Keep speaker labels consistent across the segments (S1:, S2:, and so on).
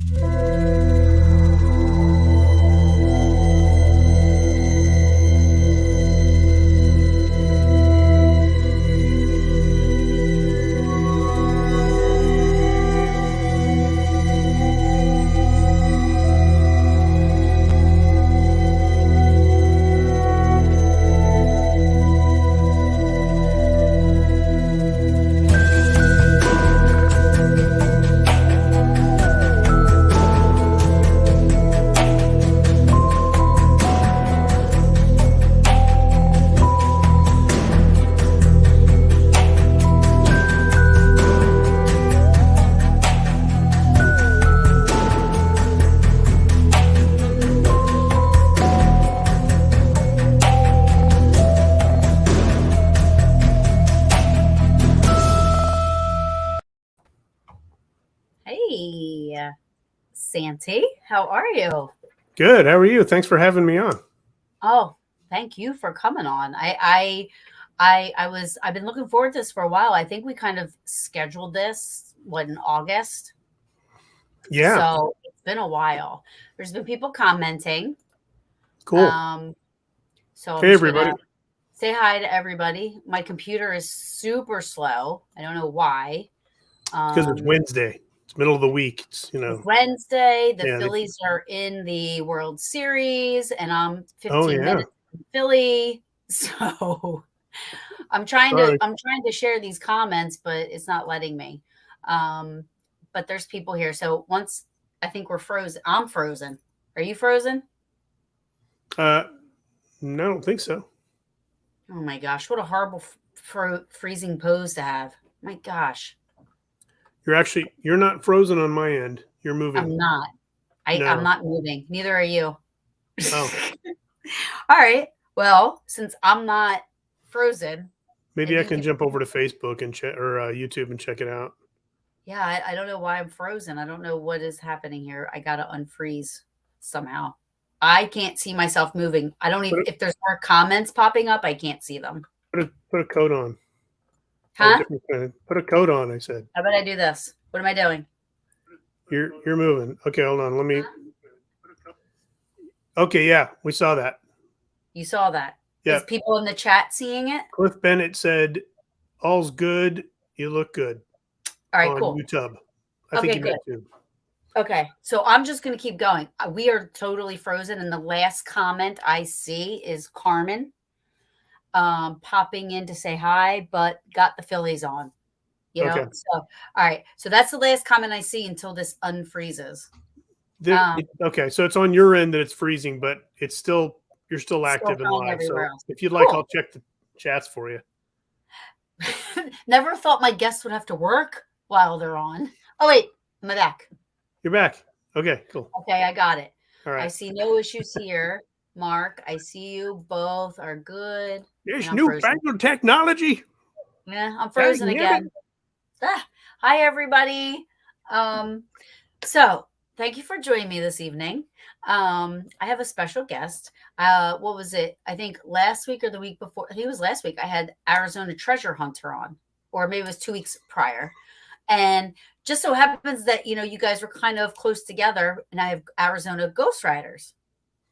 S1: Hey, Santee, how are you?
S2: Good. How are you? Thanks for having me on.
S1: Oh, thank you for coming on. I've been looking forward to this for a while. I think we kind of scheduled this in August.
S2: Yeah.
S1: So it's been a while. There's been people commenting.
S2: Cool.
S1: So I'm
S2: Hey,
S1: just
S2: everybody.
S1: gonna say hi to everybody. My computer is super slow. I don't know why.
S2: Because it's Wednesday. It's middle of the week. It's
S1: Wednesday. The
S2: Yeah,
S1: Phillies are in the World Series, and I'm 15
S2: Oh, yeah.
S1: minutes from Philly. So I'm trying to share these comments, but it's not letting me. But there's people here. So once I think we're frozen. I'm frozen. Are you frozen?
S2: No, I don't think so.
S1: Oh my gosh, what a horrible freezing pose to have. My gosh.
S2: You're not frozen on my end. You're moving.
S1: I'm not.
S2: No.
S1: I'm not moving. Neither are you.
S2: Oh.
S1: All right. Well, since I'm not frozen,
S2: Maybe I can jump over to Facebook and check or YouTube and check it out.
S1: Yeah, I don't know why I'm frozen. I don't know what is happening here. I gotta unfreeze somehow. I can't see myself moving. I don't even if there's more comments popping up, I can't see them.
S2: Put a coat on.
S1: Huh?
S2: Put a coat on, I said.
S1: How about I do this? What am I doing?
S2: You're moving. Okay, hold on. Let me. Okay, yeah, we saw that.
S1: You saw that.
S2: Yeah.
S1: Is people in the chat seeing it?
S2: Cliff Bennett said, "All's good. You look good."
S1: All right,
S2: on
S1: cool.
S2: YouTube. I think you
S1: good.
S2: Too.
S1: Okay, so I'm just going to keep going. We are totally frozen, and the last comment I see is Carmen popping in to say hi, but got the Phillies on. You know, so all right. So that's the last comment I see until this unfreezes.
S2: Okay, so it's on your end that it's freezing, but it's still you're still active and live. So if you'd like, I'll check the chats for you.
S1: Never thought my guests would have to work while they're on. Oh wait, am I back?
S2: You're back. Okay, cool.
S1: Okay, I got it.
S2: All right.
S1: I see no issues here. Mark, I see you. Both are good.
S2: There's newfangled technology.
S1: Yeah, I'm frozen again. Hi, everybody. So thank you for joining me this evening. I have a special guest. What was it? I think last week or the week before. I think it was last week. I had Arizona Treasure Hunter on, or maybe it was 2 weeks prior. And just so happens that, you know, you guys were kind of close together, and I have Arizona Ghostriders,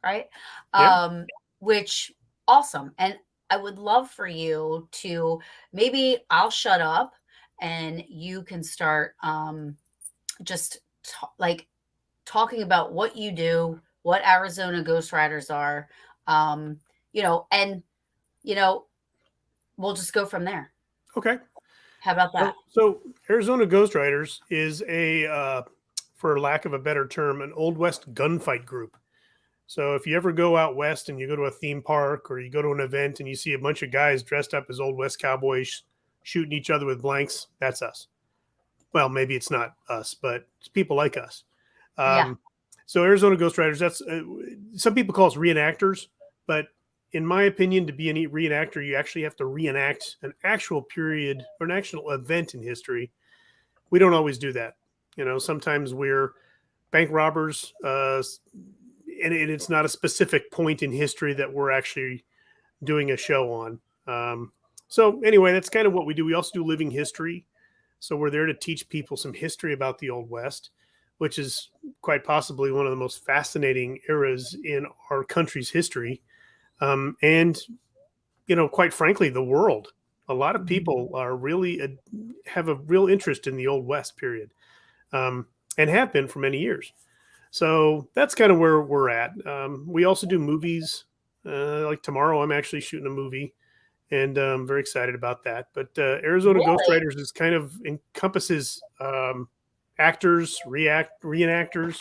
S1: right?
S2: Yeah.
S1: Which awesome. And I would love for you to maybe I'll shut up and you can start just talking about what you do, what Arizona Ghostriders are, you know, and, you know, we'll just go from there.
S2: Okay.
S1: How about that?
S2: So Arizona Ghostriders is for lack of a better term, an Old West gunfight group. So if you ever go out west and you go to a theme park or you go to an event and you see a bunch of guys dressed up as Old West cowboys shooting each other with blanks, that's us. Well, maybe it's not us, but it's people like us. So Arizona Ghostriders, that's some people call us reenactors, but in my opinion, to be a reenactor, you actually have to reenact an actual period or an actual event in history. We don't always do that. You know, sometimes we're bank robbers, and it's not a specific point in history that we're actually doing a show on. So anyway, that's kind of what we do. We also do living history. So we're there to teach people some history about the Old West. which is quite possibly one of the most fascinating eras in our country's history. And, quite frankly, the world. A lot of
S1: Mhm.
S2: people are really have a real interest in the Old West period, and have been for many years. So that's kind of where we're at. We also do movies. Like tomorrow, I'm actually shooting a movie, and I'm very excited about that. But Arizona
S1: Really?
S2: Ghostriders is kind of encompasses actors, reenactors,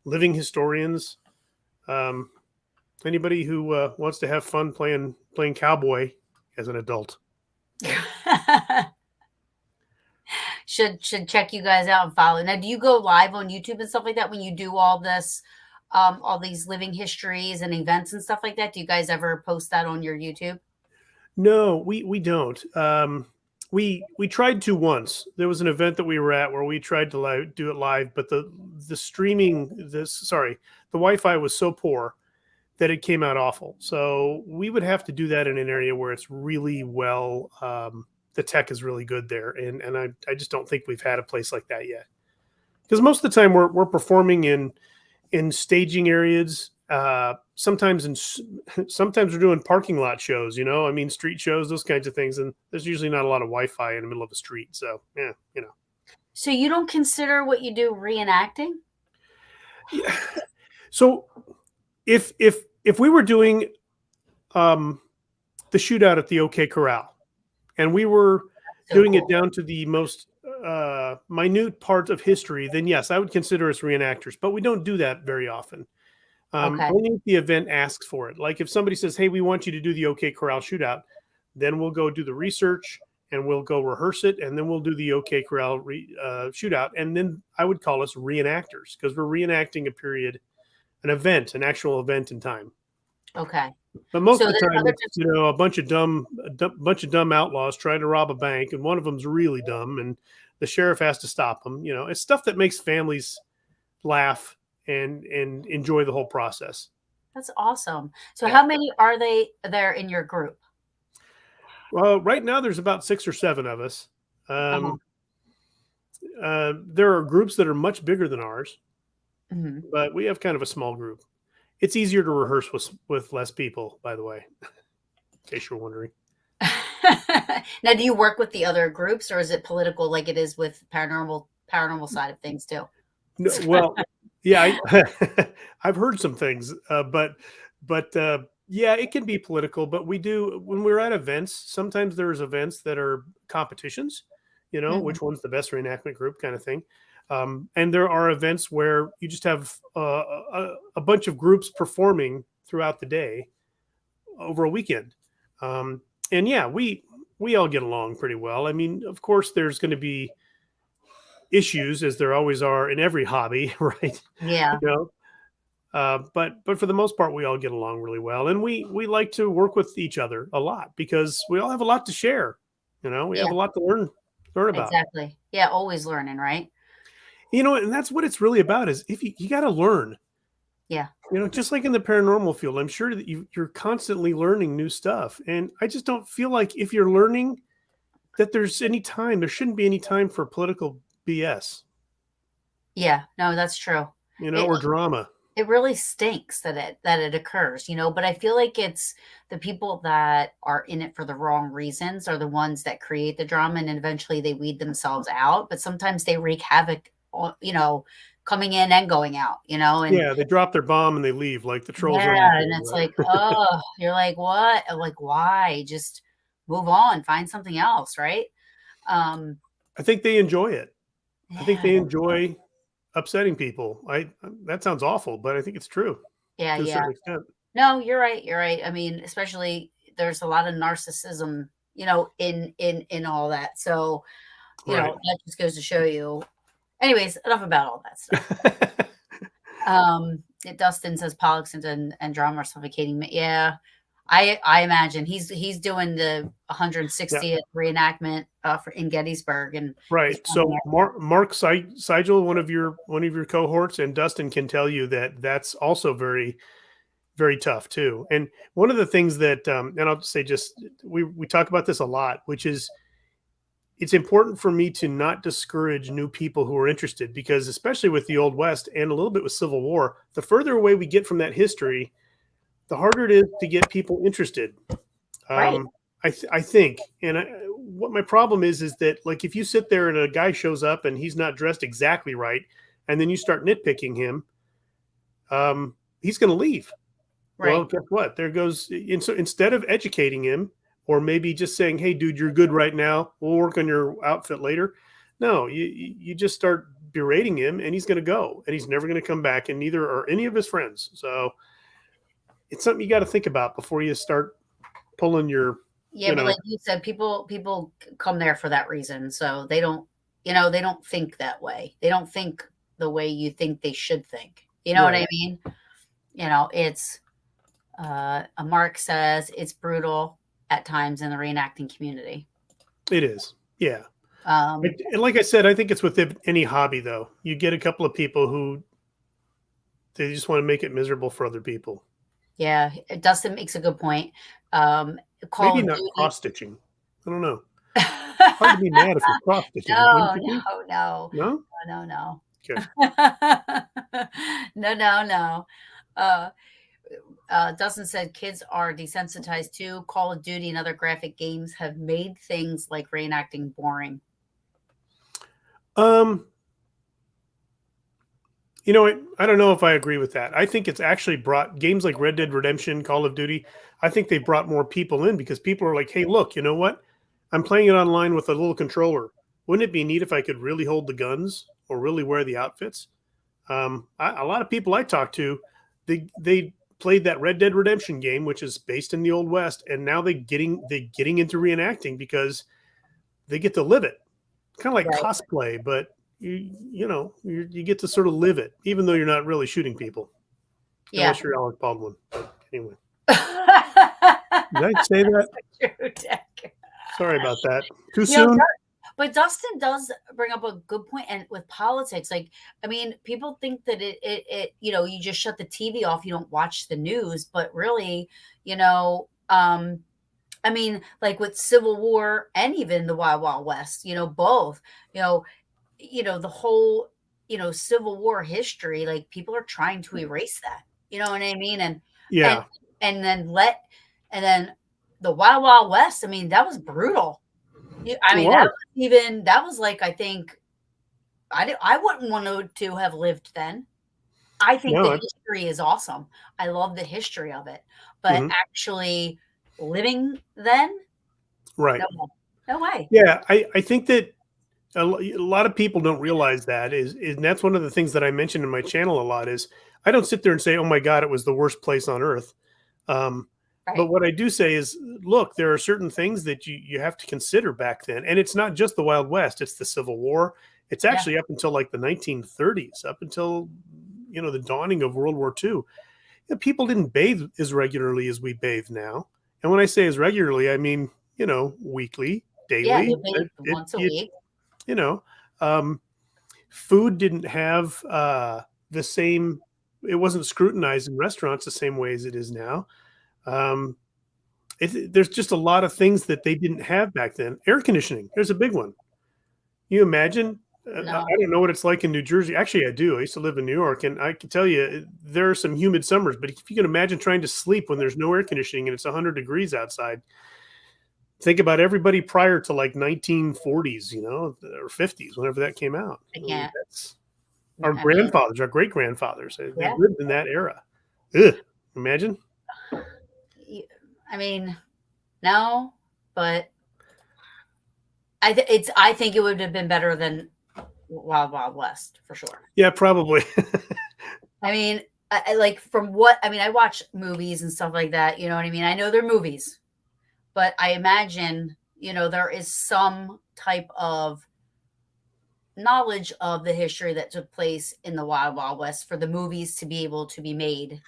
S2: living historians, um, anybody who wants to have fun playing cowboy as an adult.
S1: Should check you guys out and follow. Now, do you go live on YouTube and stuff like that when you do all this, all these living histories and events and stuff like that? Do you guys ever post that on your YouTube?
S2: No, we don't. We tried to once. There was an event that we were at where we tried to do it live, but the Wi-Fi was so poor that it came out awful. So we would have to do that in an area where it's really well. The tech is really good there, and I just don't think we've had a place like that yet. Because most of the time we're performing in staging areas. Sometimes we're doing parking lot shows. I mean, street shows, those kinds of things, and there's usually not a lot of Wi-Fi in the middle of a street. So yeah.
S1: So you don't consider what you do reenacting?
S2: Yeah. So if we were doing um, the shootout at the OK Corral, and we were
S1: So
S2: doing it
S1: cool.
S2: down to the most minute part of history, then yes, I would consider us reenactors. But we don't do that very often.
S1: Okay.
S2: Only if the event asks for it. Like if somebody says, "Hey, we want you to do the OK Corral shootout," then we'll go do the research and we'll go rehearse it, and then we'll do the OK Corral shootout, and then I would call us reenactors because we're reenacting a period, an actual event in time.
S1: Okay.
S2: But most
S1: So
S2: of the
S1: there's
S2: time,
S1: other
S2: it's a bunch of dumb outlaws trying to rob a bank, and one of them's really dumb, and the sheriff has to stop them. It's stuff that makes families laugh and enjoy the whole process.
S1: That's awesome. So
S2: Yeah.
S1: how many are they there in your group?
S2: Well, right now there's about 6 or 7 of us.
S1: Uh-huh.
S2: Um, there are groups that are much bigger than ours,
S1: Mhm.
S2: but we have kind of a small group. It's easier to rehearse with less people, by the way, in case you're wondering.
S1: Now, do you work with the other groups, or is it political like it is with paranormal side of things too?
S2: No, well, yeah, I've heard some things, but yeah, it can be political. But we do when we're at events. Sometimes there's events that are competitions.
S1: Mhm.
S2: Which one's the best reenactment group, kind of thing. And there are events where you just have a bunch of groups performing throughout the day over a weekend. Um, and yeah, we all get along pretty well. I mean, of course, there's going to be issues as there always are in every hobby, right?
S1: Yeah.
S2: you know, but for the most part, we all get along really well, and we like to work with each other a lot because we all have a lot to share. We have
S1: Yeah,
S2: a lot to learn about.
S1: exactly. Yeah, always learning, right?
S2: And that's what it's really about. Is if you got to learn.
S1: Yeah.
S2: Just like in the paranormal field, I'm sure that you're constantly learning new stuff, and I just don't feel like if you're learning that there shouldn't be any time for political BS,
S1: Yeah. No, that's true. It
S2: or drama.
S1: it really stinks that it occurs, but I feel like it's the people that are in it for the wrong reasons are the ones that create the drama, and eventually they weed themselves out, but sometimes they wreak havoc, coming in and going out, and
S2: Yeah, they drop their bomb and they leave like the trolls on
S1: yeah, and
S2: YouTube,
S1: it's
S2: right?
S1: like, oh, you're like, "What?" Like, "Why? Just move on, find something else," right? Um,
S2: I think they enjoy it. I think
S1: yeah,
S2: they enjoy upsetting people. That sounds awful, but I think it's true
S1: yeah,
S2: to a
S1: yeah.
S2: certain extent.
S1: No, you're right, you're right. I mean, especially there's a lot of narcissism, in all that. So,
S2: Right.
S1: that just goes to show you. Anyways, enough about all that stuff. Dustin says politics and drama are suffocating me. Yeah, I imagine he's doing the
S2: Yeah.
S1: 160th reenactment for in Gettysburg, and he's
S2: Right.
S1: coming
S2: So Mark Seigel, one of your cohorts, and Dustin can tell you that that's also very, very tough too. And one of the things that, and I'll say just we talk about this a lot, which is it's important for me to not discourage new people who are interested, because especially with the Old West and a little bit with Civil War, the further away we get from that history, the harder it is to get people interested.
S1: Right.
S2: I think, and what my problem is that, like, if you sit there and a guy shows up and he's not dressed exactly right, and then you start nitpicking him, he's going to leave. Well,
S1: Right.
S2: guess what? There goes. And so instead of educating him, or maybe just saying, "Hey, dude, you're good right now. We'll work on your outfit later." No, you just start berating him, and he's going to go, and he's never going to come back, and neither are any of his friends. So it's something you got to think about before you start pulling your,
S1: Yeah,
S2: you
S1: but
S2: know,
S1: like you said, people come there for that reason. So they don't think that way. They don't think the way you think they should think. You know what
S2: right.
S1: I mean? It's a Mark says it's brutal at times in the reenacting community.
S2: It is. Yeah.
S1: Um,
S2: And like I said, I think it's with any hobby, though. You get a couple of people who they just want to make it miserable for other people.
S1: yeah, Dustin makes a good point. Call
S2: Maybe
S1: of
S2: not
S1: Duty.
S2: cross stitching. I don't know. Hard to be mad if you're cross stitching, wouldn't
S1: No,
S2: you think?
S1: no, no,
S2: No?
S1: no, no,
S2: Okay.
S1: no, no, no. Uh, Dustin said kids are desensitized too. Call of Duty and other graphic games have made things like reenacting boring.
S2: Um, you know what? I don't know if I agree with that. I think it's actually brought games like Red Dead Redemption, Call of Duty. I think they brought more people in because people are like, "Hey, look, you know what? I'm playing it online with a little controller. Wouldn't it be neat if I could really hold the guns or really wear the outfits?" A lot of people I talk to, they played that Red Dead Redemption game, which is based in the Old West, and now they getting into reenacting because they get to live it. Kind of like
S1: Right.
S2: cosplay, but you get to sort of live it, even though you're not really shooting people,
S1: Yeah.
S2: unless you're Alec Baldwin. But anyway,
S1: That's
S2: did I say that?
S1: true, Dick.
S2: Sorry about that. Too
S1: You know,
S2: soon?
S1: but Dustin does bring up a good point, and with politics, like I mean, people think that you just shut the TV off, you don't watch the news, but really, I mean, like with Civil War and even the Wild Wild West, both, you know, the whole, Civil War history, like people are trying to erase that. You know what I mean? And
S2: Yeah,
S1: and then and then the Wild Wild West, I mean, that was brutal. I
S2: it
S1: mean,
S2: was.
S1: that was like I think I wouldn't want to have lived then. I think the
S2: No,
S1: history is awesome. I love the history of it, but
S2: mhm,
S1: actually living then,
S2: right.
S1: no, no way.
S2: Yeah, I think that a lot of people don't realize that and that's one of the things that I mentioned in my channel a lot is I don't sit there and say, "Oh my God, it was the worst place on earth." Um, but
S1: Right?
S2: what I do say is, look, there are certain things that you have to consider back then, and it's not just the Wild West; it's the Civil War. It's
S1: Yeah,
S2: actually up until like the 1930s, up until the dawning of World War II. People didn't bathe as regularly as we bathe now, and when I say as regularly, I mean weekly,
S1: yeah. They
S2: daily.
S1: bathe once a
S2: You
S1: week.
S2: you know, um, food didn't have the same. It wasn't scrutinized in restaurants the same way as it is now. Um, there's just a lot of things that they didn't have back then. Air conditioning, there's a big one. You imagine?
S1: No,
S2: I don't know what it's like in New Jersey. Actually, I do. I used to live in New York, and I can tell you there are some humid summers. But if you can imagine trying to sleep when there's no air conditioning and it's 100 degrees outside, think about everybody prior to like 1940s, or 50s, whenever that came out.
S1: I
S2: I mean,
S1: can't.
S2: that's our
S1: I mean,
S2: grandfathers, our great grandfathers. They
S1: yeah.
S2: lived in that era. Ugh, imagine.
S1: I mean, no, but I think it would have been better than Wild Wild West for sure.
S2: Yeah, probably.
S1: I mean, like from what I mean, I watch movies and stuff like that. You know what I mean? I know they're movies, but I imagine there is some type of knowledge of the history that took place in the Wild Wild West for the movies to be able to be made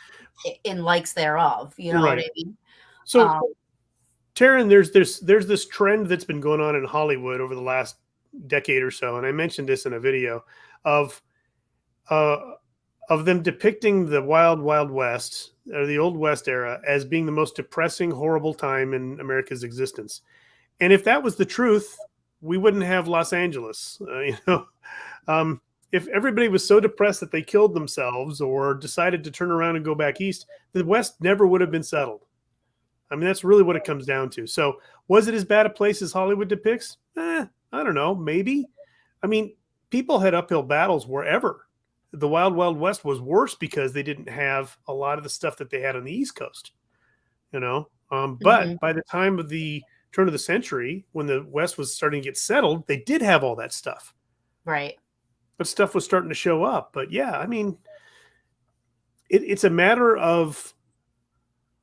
S1: in likes thereof. You know what
S2: Right.
S1: I mean?
S2: So,
S1: Um,
S2: Taryn, there's this trend that's been going on in Hollywood over the last decade or so, and I mentioned this in a video of uh, of them depicting the Wild Wild West or the Old West era as being the most depressing, horrible time in America's existence. And if that was the truth, we wouldn't have Los Angeles. Um, if everybody was so depressed that they killed themselves or decided to turn around and go back east, the West never would have been settled. I mean, that's really what it comes down to. So, was it as bad a place as Hollywood depicts? I don't know. Maybe. I mean, people had uphill battles wherever. The Wild Wild West was worse because they didn't have a lot of the stuff that they had on the East Coast. But by the time of the turn of the century, when the West was starting to get settled, they did have all that stuff.
S1: Right.
S2: But stuff was starting to show up. But yeah, I mean, it's a matter of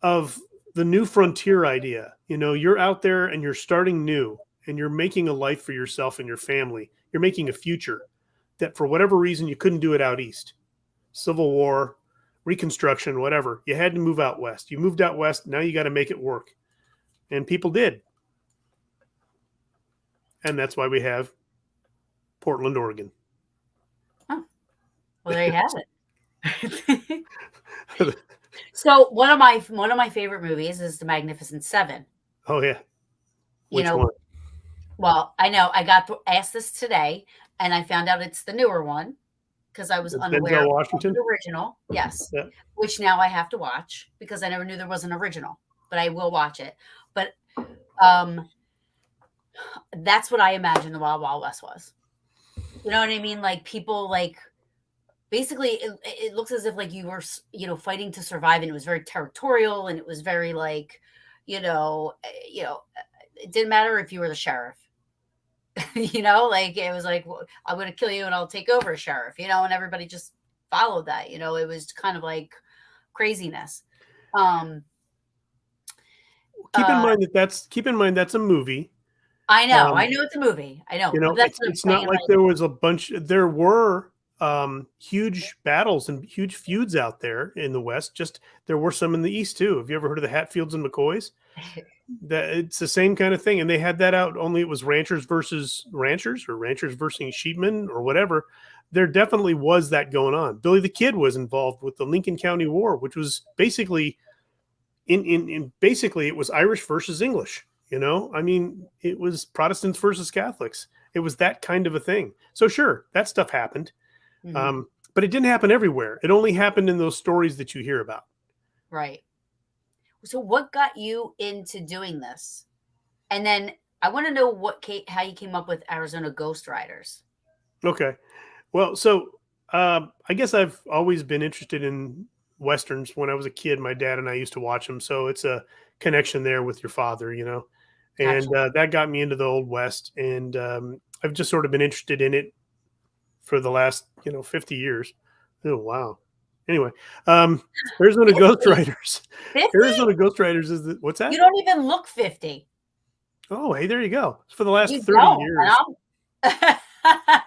S2: the new frontier idea. You're out there and you're starting new and you're making a life for yourself and your family. You're making a future that for whatever reason you couldn't do it out east. Civil War, Reconstruction, whatever. You had to move out west. You moved out west. Now you got to make it work. And people did. And that's why we have Portland, Oregon.
S1: Oh, well, there you have it. So one of my favorite movies is The Magnificent Seven.
S2: Oh yeah. Which one?
S1: Well, I know I got asked this today, and I found out it's the newer one because I was unaware of the original. Yes, yeah. Which now I have to watch because I never knew there was an original, but I will watch it. But that's what I imagine the Wild Wild West was. You know what I mean? Like people like. Basically, it looks as if like you were, fighting to survive, and it was very territorial, and it was very like, it didn't matter if you were the sheriff, like it was like, well, I'm going to kill you and I'll take over as sheriff, and everybody just followed that. It was kind of like craziness.
S2: Keep in mind that's a movie.
S1: I know it's a movie. I know.
S2: It's not like there was a bunch. There were huge battles and huge feuds out there in the West. Just there were some in the East too. Have you ever heard of the Hatfields and McCoys? That it's the same kind of thing, and they had that out. Only it was ranchers versus ranchers, or ranchers versus sheepmen, or whatever. There definitely was that going on. Billy the Kid was involved with the Lincoln County War, which was basically basically it was Irish versus English. I mean, it was Protestants versus Catholics. It was that kind of a thing. So sure, that stuff happened. But it didn't happen everywhere. It only happened in those stories that you hear about.
S1: Right. So what got you into doing this? And then I want to know how you came up with Arizona Ghostriders.
S2: Okay. Well, so I guess I've always been interested in Westerns. When I was a kid, my dad and I used to watch them. So it's a connection there with your father, and
S1: Gotcha.
S2: That got me into the Old West. And I've just sort of been interested in it for the last 50 years. Oh wow. Anyway, Arizona Ghostriders.
S1: 50?
S2: Arizona Ghostriders is what's that?
S1: You don't even look 50.
S2: Oh, hey, there you go. It's for the last 30 years.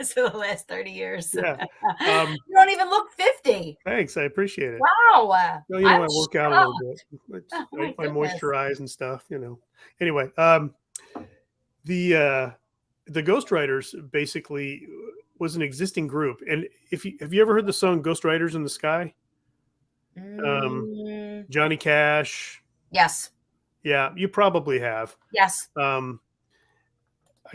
S1: So the last 30 years.
S2: Yeah.
S1: You don't even look 50.
S2: Thanks, I appreciate it.
S1: Wow.
S2: Well, I work out a little bit. I moisturize and stuff. Anyway, the Ghostriders basically was an existing group. And have you ever heard the song Ghostriders in the Sky? Johnny Cash.
S1: Yes.
S2: Yeah, you probably have.
S1: Yes.
S2: I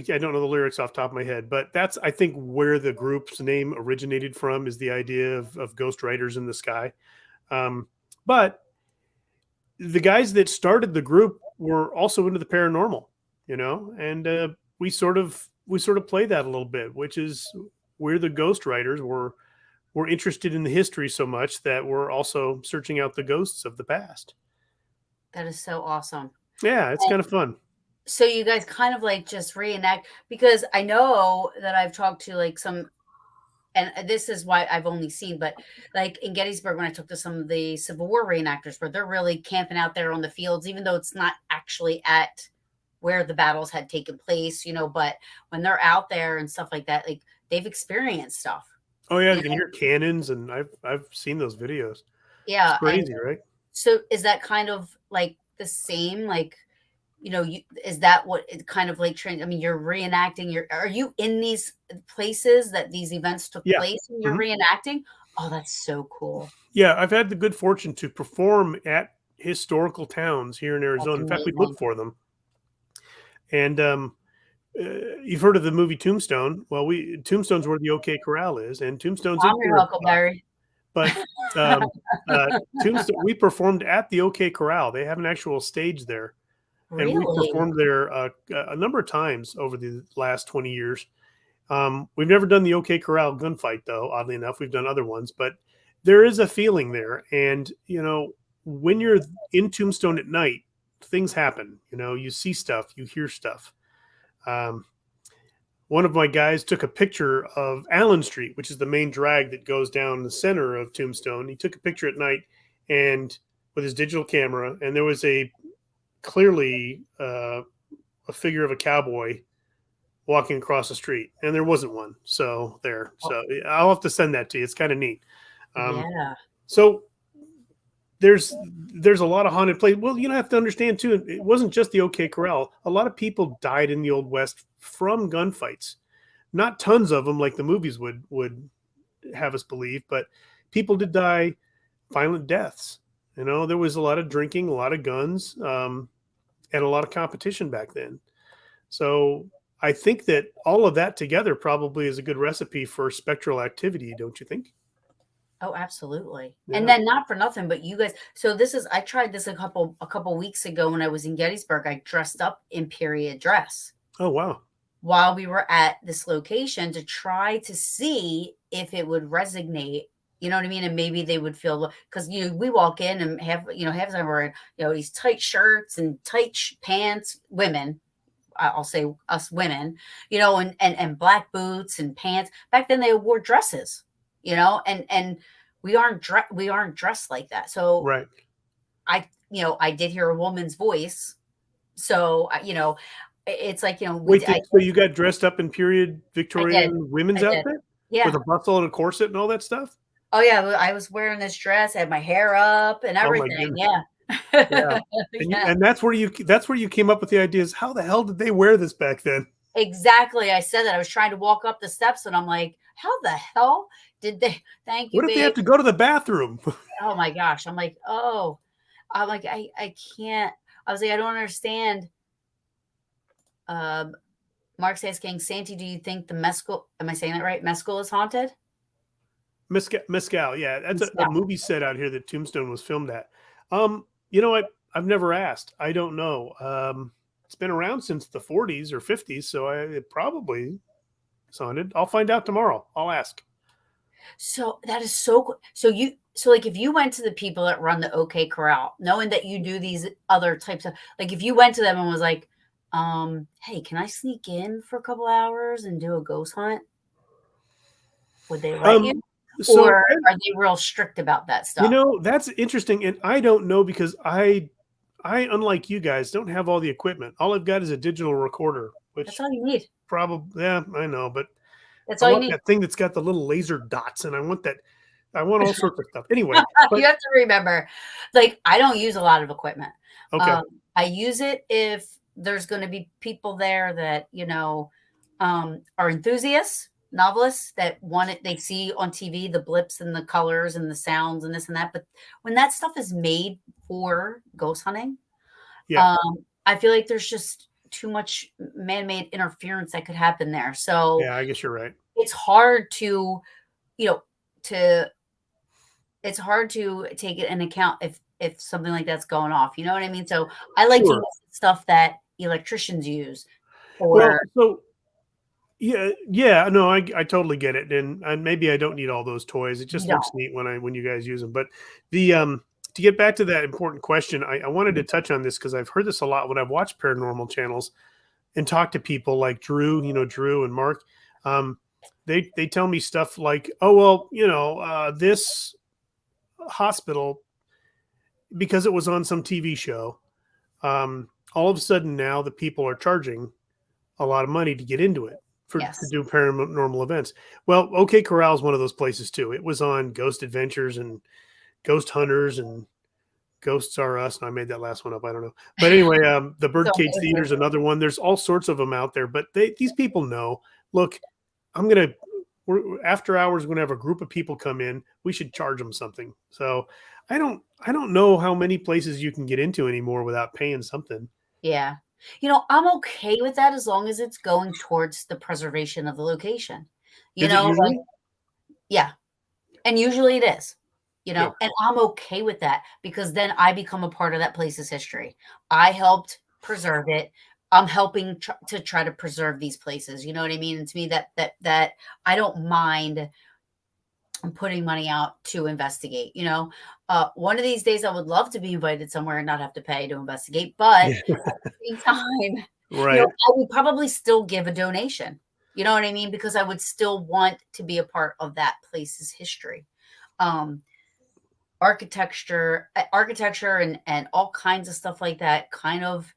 S2: don't know the lyrics off the top of my head, but that's, I think, where the group's name originated from, is the idea of Ghostriders in the Sky. But the guys that started the group were also into the paranormal, and we sort of play that a little bit, which is where the Ghostriders were interested in the history so much that we're also searching out the ghosts of the past.
S1: That is so awesome.
S2: Yeah, it's kind of fun.
S1: So you guys kind of like just reenact, because I know that I've talked to like some, and this is why I've only seen, but like in Gettysburg, when I talked to some of the Civil War reenactors, where they're really camping out there on the fields, even though it's not actually at where the battles had taken place, but when they're out there and stuff like that, like they've experienced stuff.
S2: Oh yeah, you can hear cannons, and I've seen those videos.
S1: Yeah.
S2: It's crazy, right?
S1: So is that kind of like the same, like, is that what it kind of like trained? I mean, you're reenacting. Are you in these places that these events took place and you're reenacting? Oh, that's so cool.
S2: Yeah, I've had the good fortune to perform at historical towns here in Arizona. In fact, we look for them. And You've heard of the movie Tombstone? Well, we Tombstone's where the OK Corral is, and Tombstone's a
S1: I'm your
S2: tourist spot.
S1: Huckleberry.
S2: But um, Tombstone, we performed at the OK Corral. They have an actual stage there, and we
S1: Really?
S2: performed there a number of times over the last 20 years. We've never done the OK Corral gunfight, though. Oddly enough, we've done other ones, but there is a feeling there, and when you're in Tombstone at night, things happen. You see stuff, you hear stuff. Um, One of my guys took a picture of Allen Street, which is the main drag that goes down the center of Tombstone. He took a picture at night and with his digital camera, and there was clearly a figure of a cowboy walking across the street, and there wasn't one. So there.
S1: Oh,
S2: So I'll have to send that to you. It's kind of neat. Um,
S1: yeah.
S2: so there's a lot of haunted places. Well, you have to understand too. It wasn't just the OK Corral. A lot of people died in the Old West from gunfights. Not tons of them, like the movies would have us believe, but people did die violent deaths. There was a lot of drinking, a lot of guns, and a lot of competition back then. So I think that all of that together probably is a good recipe for spectral activity, don't you think?
S1: Oh, absolutely. And
S2: Yeah.
S1: then not for nothing, but you guys, so I tried this a couple weeks ago when I was in Gettysburg. I dressed up in period dress
S2: Oh wow.
S1: while we were at this location to try to see if it would resonate. You know what I mean? And maybe they would feel, because we walk in and half the time we're in these tight shirts and tight pants. Women, I'll say us women, and black boots and pants. Back then they wore dresses, and we aren't dressed like that. So
S2: Right.
S1: I did hear a woman's voice. So it's like
S2: Wait, so you got dressed up in period
S1: I did.
S2: Victorian women's
S1: I did.
S2: outfit with
S1: Yeah.
S2: a bustle and a corset and all that stuff?
S1: Oh yeah, I was wearing this dress, had my hair up and
S2: Oh my
S1: everything.
S2: goodness.
S1: Yeah.
S2: Yeah.
S1: Yeah.
S2: And that's where you came up with the ideas. How the hell did they wear this back then?
S1: Exactly. I said that. I was trying to walk up the steps and I'm like, how the hell did they thank you,
S2: What if they
S1: babe.
S2: have to go to the bathroom?
S1: Oh my gosh. I'm like, I can't. I was like, I don't understand. Um, Mark's asking, Santee, do you think the mescal, am I saying that right? Mescal is haunted?
S2: Mescal, yeah, that's a
S1: Mescal.
S2: movie set out here that Tombstone was filmed at. I've never asked. I don't know. It's been around since the 40s or 50s, so it probably sounded. I'll find out tomorrow. I'll ask.
S1: So that is so cool. So like if you went to the people that run the OK Corral, knowing that you do these other types of, like if you went to them and was like, hey, can I sneak in for a couple hours and do a ghost hunt? Would they let you?
S2: So
S1: Or are they real strict about that stuff?
S2: that's interesting, and I don't know because I unlike you guys don't have all the equipment. All I've got is a digital recorder,
S1: That's
S2: which
S1: all you need.
S2: probably yeah, I know, but
S1: That's
S2: I
S1: all you
S2: want
S1: need.
S2: that thing that's got the little laser dots, and I want all sorts of stuff. Anyway, but
S1: You have to remember, like, I don't use a lot of equipment.
S2: okay,
S1: I use it if there's going to be people there that, are enthusiasts, novelists that want it. They see on TV the blips and the colors and the sounds and this and that. But when that stuff is made for ghost hunting,
S2: yeah,
S1: I feel like there's just too much man-made interference that could happen there. So
S2: yeah, I guess you're right.
S1: it's hard to, you know, to it's hard to take it in account if something like that's going off. You know what I mean? So I like to
S2: Sure.
S1: use stuff that electricians use,
S2: Well,
S1: or
S2: so yeah, no, I totally get it, and maybe I don't need all those toys. It
S1: you
S2: just looks
S1: don't.
S2: neat when you guys use them. But the to get back to that important question, I wanted to touch on this because I've heard this a lot when I've watched paranormal channels and talked to people like Drew, Drew and Mark. Um, they tell me stuff like, oh well, this hospital because it was on some TV show. All of a sudden now the people are charging a lot of money to get into it to
S1: Yes.
S2: do paranormal events. Well, OK Corral is one of those places too. It was on Ghost Adventures and Ghost Hunters and Ghosts Are Us. And I made that last one up. I don't know. But anyway, the
S1: So
S2: Birdcage Theater is another one. There's all sorts of them out there, but these people know, look, after hours, we're going to have a group of people come in. We should charge them something. So I don't know how many places you can get into anymore without paying something.
S1: yeah. I'm okay with that as long as it's going towards the preservation of the location. You
S2: Is it
S1: know, like,
S2: usually?
S1: yeah, and usually it is,
S2: Good.
S1: and I'm okay with that because then I become a part of that place's history. I helped preserve it. I'm helping to try to preserve these places. You know what I mean? And to me, that I don't mind putting money out to investigate. One of these days, I would love to be invited somewhere and not have to pay to investigate. But
S2: Yeah.
S1: same time,
S2: Right.
S1: I would probably still give a donation. You know what I mean? Because I would still want to be a part of that place's history. Um, architecture and all kinds of stuff like that kind of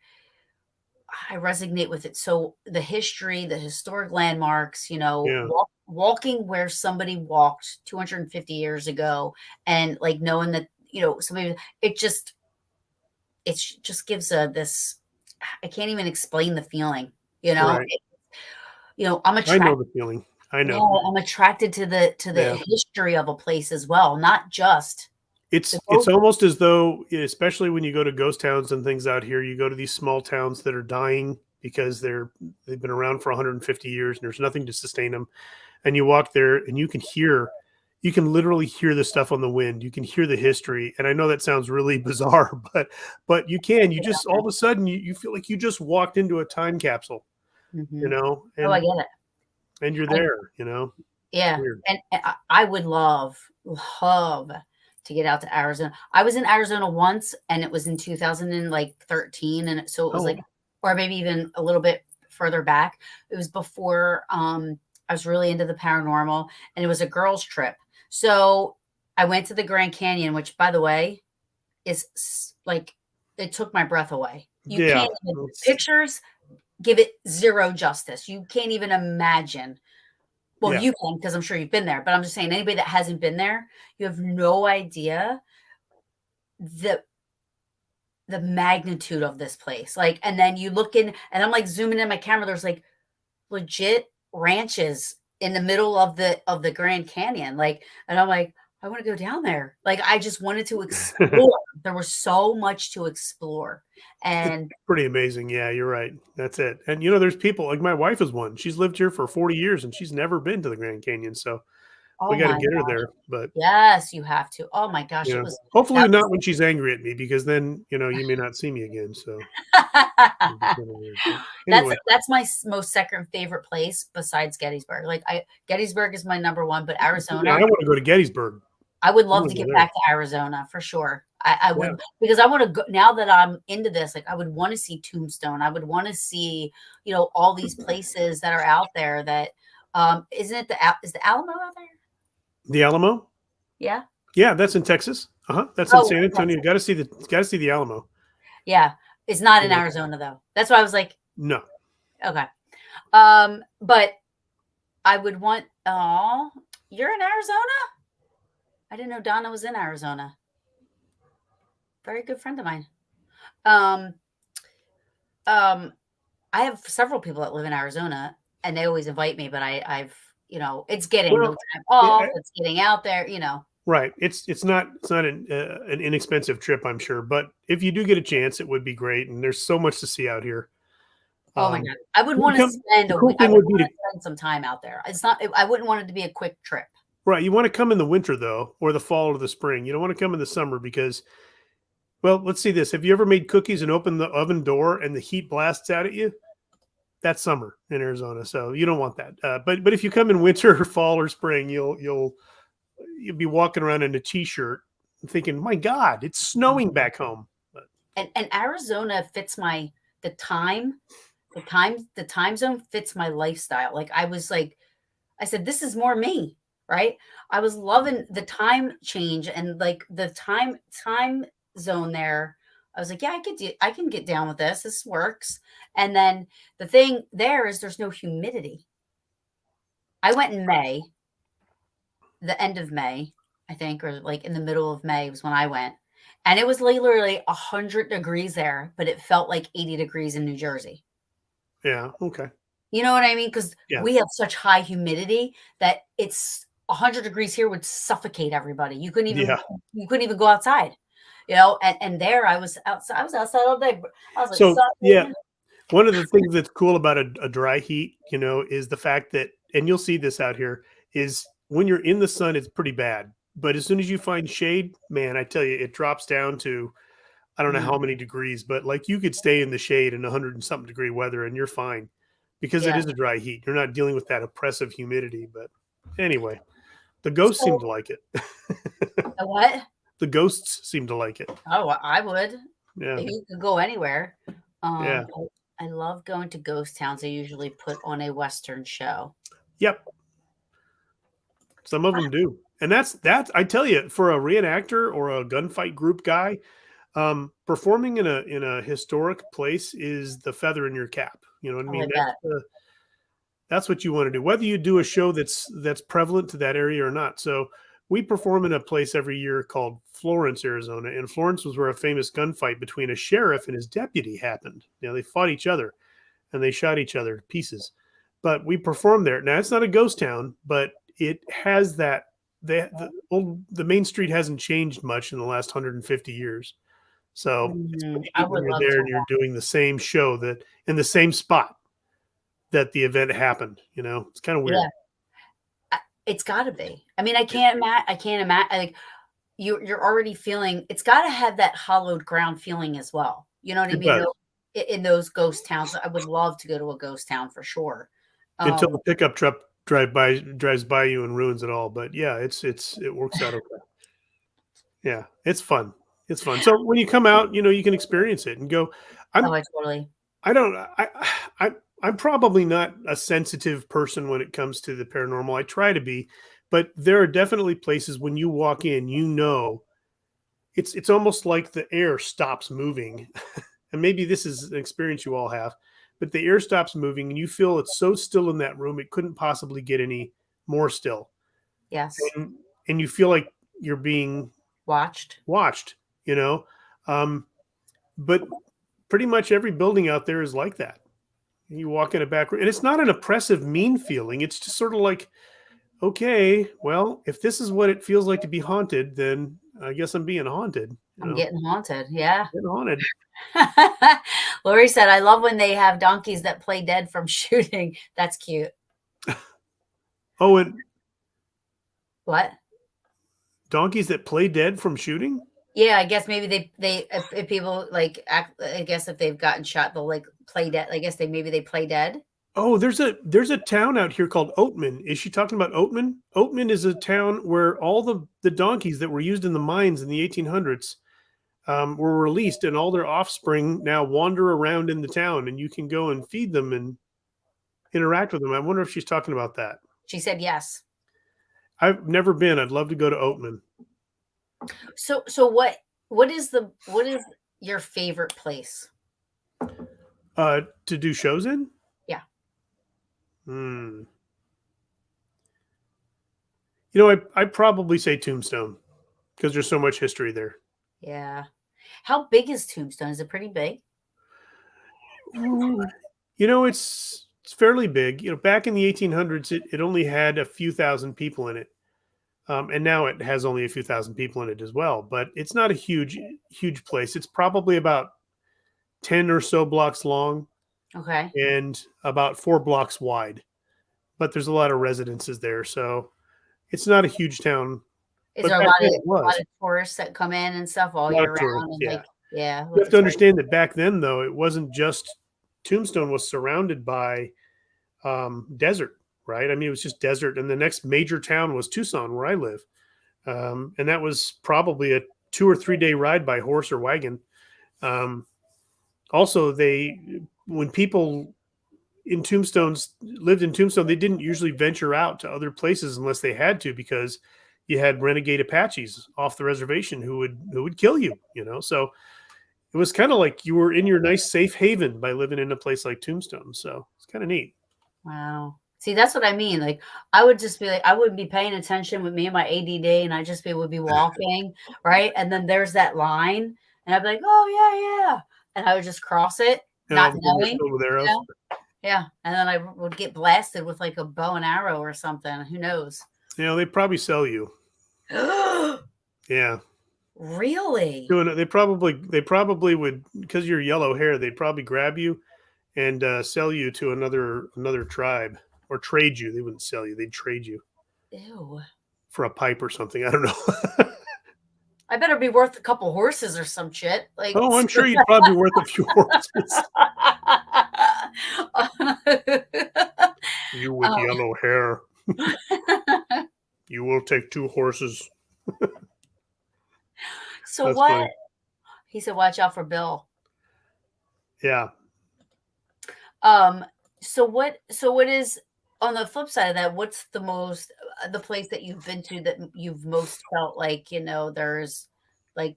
S1: I resonate with it. So the history, the historic landmarks,
S2: Yeah.
S1: walking where somebody walked 250 years ago and like knowing that, somebody it just gives a this I can't even explain the feeling, you know.
S2: Right.
S1: I'm
S2: I know
S1: attracted.
S2: the feeling. I
S1: Yeah,
S2: know.
S1: I'm attracted to the
S2: Yeah.
S1: history of a place as well, not just the
S2: It's
S1: ghost.
S2: almost as though, especially when you go to ghost towns and things out here, you go to these small towns that are dying because they've been around for 150 years and there's nothing to sustain them. And you walk there and you can literally hear the stuff on the wind. You can hear the history. And I know that sounds really bizarre, but you just all of a sudden you feel like you just walked into a time capsule,
S1: Mhm. Oh, I
S2: and
S1: get it.
S2: you're
S1: I
S2: there. It's
S1: Yeah,
S2: weird.
S1: and I would love to get out to Arizona. I was in Arizona once, and it was in 2013, and so it was like
S2: Oh,
S1: or maybe even a little bit further back. It was before, I was really into the paranormal, and it was a girls' trip. So, I went to the Grand Canyon, which, by the way, is like it took my breath away. You
S2: yeah.
S1: can't even
S2: It's,
S1: pictures give it 0 justice. You can't even imagine well,
S2: yeah.
S1: you can because I'm sure you've been there, but I'm just saying anybody that hasn't been there, you have no idea the the magnitude of this place. Like, and then you look in, and I'm like zooming in my camera. There's like legit ranches in the middle of the Grand Canyon. Like, and I'm like, I want to go down there. Like, I just wanted to explore. There was so much to explore,
S2: It's
S1: and
S2: pretty amazing. Yeah, you're right. That's it. And there's people like my wife is one. She's lived here for 40 years and she's never been to the Grand Canyon. So we
S1: oh
S2: got to
S1: my
S2: get her
S1: gosh,
S2: there. But
S1: yes, you have to. Oh my gosh, it was
S2: hopefully
S1: that
S2: not when she's angry at me because then you may not see me again. So it'll be kind of weird. But
S1: That's
S2: anyway,
S1: that's my most second favorite place besides Gettysburg. Like Gettysburg is my number one, but
S2: yeah, I
S1: Arizona,
S2: want to go to Gettysburg.
S1: I would
S2: I
S1: love
S2: want
S1: to
S2: to go
S1: get
S2: there.
S1: back to Arizona for sure. I
S2: Yeah,
S1: would because I want to go now that I'm into this. Like I would want to see Tombstone. I would want to see all these places that are out there. That isn't it is the Alamo out there?
S2: the Alamo.
S1: Yeah.
S2: Yeah, that's in Texas. That's in
S1: Oh,
S2: San Antonio.
S1: Texas.
S2: Got to see the Alamo.
S1: Yeah. It's not in
S2: Yeah,
S1: Arizona though. That's why I was like,
S2: no.
S1: okay. But I would want. Oh, you're in Arizona? I didn't know Donna was in Arizona. Very good friend of mine. Um, um, I have several people that live in Arizona, and they always invite me, but it's getting the
S2: Well,
S1: time
S2: yeah,
S1: off. It's getting out there.
S2: right. It's not an inexpensive trip, I'm sure. But if you do get a chance, it would be great. And there's so much to see out here.
S1: Oh my
S2: Um,
S1: god, I would
S2: you
S1: want to
S2: come,
S1: spend
S2: the
S1: a
S2: cool
S1: week. I
S2: thing
S1: would
S2: would be
S1: want
S2: to
S1: to spend some time out there. It's not. I wouldn't want it to be a quick trip.
S2: right. You want to come in the winter though, or the fall or the spring. You don't want to come in the summer because, well, let's see this. Have you ever made cookies and opened the oven door and the heat blasts out at you? That's summer in Arizona, so you don't want that. But if you come in winter or fall or spring, you'll be walking around in a t-shirt thinking, "My God, it's snowing
S1: Mhm.
S2: back home." But
S1: And Arizona fits the time, the time zone fits my lifestyle. Like I was like, I said, this is more me, right? I was loving the time change and like the time zone there. I was like, yeah, I can get down with this. This works. And then the thing there is there's no humidity. I went in May, the end of May, I think, or like in the middle of May was when I went. And it was literally 100 degrees there, but it felt like 80 degrees in New Jersey.
S2: yeah, okay,
S1: You know what I mean? Because
S2: yeah,
S1: we have such high humidity that it's 100 degrees here would suffocate everybody.
S2: yeah.
S1: You couldn't even go outside, and there I was outside all day. I was like
S2: So yeah,
S1: sunbathing.
S2: One of the things that's cool about a dry heat, is the fact that, and you'll see this out here, is when you're in the sun, it's pretty bad. But as soon as you find shade, man, I tell you, it drops down to, I don't know how
S1: Mm,
S2: many degrees, but like you could stay in the shade in 100 and something degree weather and you're fine because it
S1: yeah.
S2: is a dry heat. You're not dealing with that oppressive humidity. But anyway, the ghosts seem
S1: So
S2: to like it.
S1: the what?
S2: The ghosts seem to like it.
S1: Oh, I would.
S2: Yeah.
S1: You could go anywhere.
S2: Yeah.
S1: I love going to ghost towns. I usually put on a Western show.
S2: Yep. Some of them do. And that's I tell you, for a reenactor or a gunfight group guy, performing in a historic place is the feather in your cap. You know what I
S1: Oh, I
S2: mean?
S1: bet.
S2: That's what you want to do, whether you do a show that's prevalent to that area or not. So we perform in a place every year called Florence, Arizona, and Florence was where a famous gunfight between a sheriff and his deputy happened. They fought each other and they shot each other to pieces. But we perform there. Now it's not a ghost town, but it has that. The main street hasn't changed much in the last 150 years. So it's pretty
S1: I
S2: neat when
S1: would
S2: you're
S1: love
S2: there
S1: to.
S2: and you're doing the same show that in the same spot that the event happened. It's kind of weird.
S1: Yeah, it's got to be. I mean, I can't imagine. I can't imagine. Like you're already feeling. It's got to have that hollowed ground feeling as well. You know what I
S2: It
S1: mean?
S2: does
S1: In those ghost towns, I would love to go to a ghost town for sure.
S2: until the
S1: Um,
S2: pickup truck drives by you and ruins it all. But yeah, it works out okay. Yeah, it's fun. It's fun. So when you come out, you can experience it and go.
S1: oh,
S2: I'm
S1: I totally.
S2: I don't I I'm probably not a sensitive person when it comes to the paranormal. I try to be, but there are definitely places when you walk in, it's almost like the air stops moving. And maybe this is an experience you all have, but the air stops moving and you feel it's so still in that room it couldn't possibly get any more still.
S1: Yes,
S2: And and you feel like you're being
S1: watched.
S2: watched, you know. Um, but pretty much every building out there is like that. You walk in a back room, and it's not an oppressive, mean feeling. It's just sort of like, okay, well, if this is what it feels like to be haunted, then I guess I'm being haunted.
S1: I'm getting haunted. Yeah.
S2: Getting haunted.
S1: Lori said, I love when they have donkeys that play dead from shooting. That's cute.
S2: Oh, and
S1: What?
S2: donkeys that play dead from shooting.
S1: Yeah, I guess maybe they if people like act, I guess if they've gotten shot, they'll like play dead. I guess they play dead.
S2: Oh, there's a town out here called Oatman. Is she talking about Oatman? Oatman is a town where all the donkeys that were used in the mines in the 1800s were released, and all their offspring now wander around in the town, and you can go and feed them and interact with them. I wonder if she's talking about that.
S1: She said yes.
S2: I've never been. I'd love to go to Oatman.
S1: So what is your favorite place?
S2: To do shows in?
S1: Yeah.
S2: Hmm. I'd probably say Tombstone because there's so much history there.
S1: Yeah. How big is Tombstone? Is it pretty big?
S2: Ooh. It's fairly big. Back in the 1800s, it only had a few thousand people in it. And now it has only a few thousand people in it as well. But it's not a huge place. It's probably about 10 or so blocks long
S1: Okay.
S2: and about 4 blocks wide. But there's a lot of residences there. So it's not a huge town.
S1: Is
S2: But
S1: there
S2: back then
S1: a
S2: it was.
S1: lot of tourists that come in and stuff all
S2: A lot
S1: year
S2: of tourists,
S1: round and
S2: yeah.
S1: like yeah,
S2: You
S1: look
S2: have to understand that back then, though, it wasn't just Tombstone was surrounded by desert, right? I mean, it was just desert. And the next major town was Tucson, where I live. And that was probably a 2 or 3 day ride by horse or wagon. Um, Also, when people in Tombstones lived in Tombstone, they didn't usually venture out to other places unless they had to, because you had renegade Apaches off the reservation who would kill you. So it was kind of like you were in your nice safe haven by living in a place like Tombstone. So it's kind of neat.
S1: wow. See, that's what I mean. Like, I would just be like, I wouldn't be paying attention with me and my ADD, and I just would be walking, right? And then there's that line, and I'd be like, oh yeah, yeah, and I would just cross it, not
S2: When you're
S1: knowing,
S2: filled with
S1: you
S2: arrows.
S1: know? Yeah. And then I would get blasted with like a bow and arrow or something. Who knows?
S2: They probably sell you. Yeah.
S1: Really?
S2: They probably would, because you're yellow hair, they'd probably grab you and sell you to another tribe, or trade you. They wouldn't sell you; they'd trade you
S1: Ew.
S2: for a pipe or something. I don't know.
S1: I better be worth a couple horses or some shit. Like,
S2: Oh, I'm sure you'd probably be worth a few horses. You with
S1: um,
S2: yellow hair, you will take 2 horses.
S1: so
S2: That's
S1: what?
S2: funny.
S1: He said, watch out for Bill.
S2: Yeah.
S1: Um, so what is on the flip side of that, what's the place that you've been to that you've most felt like, there's like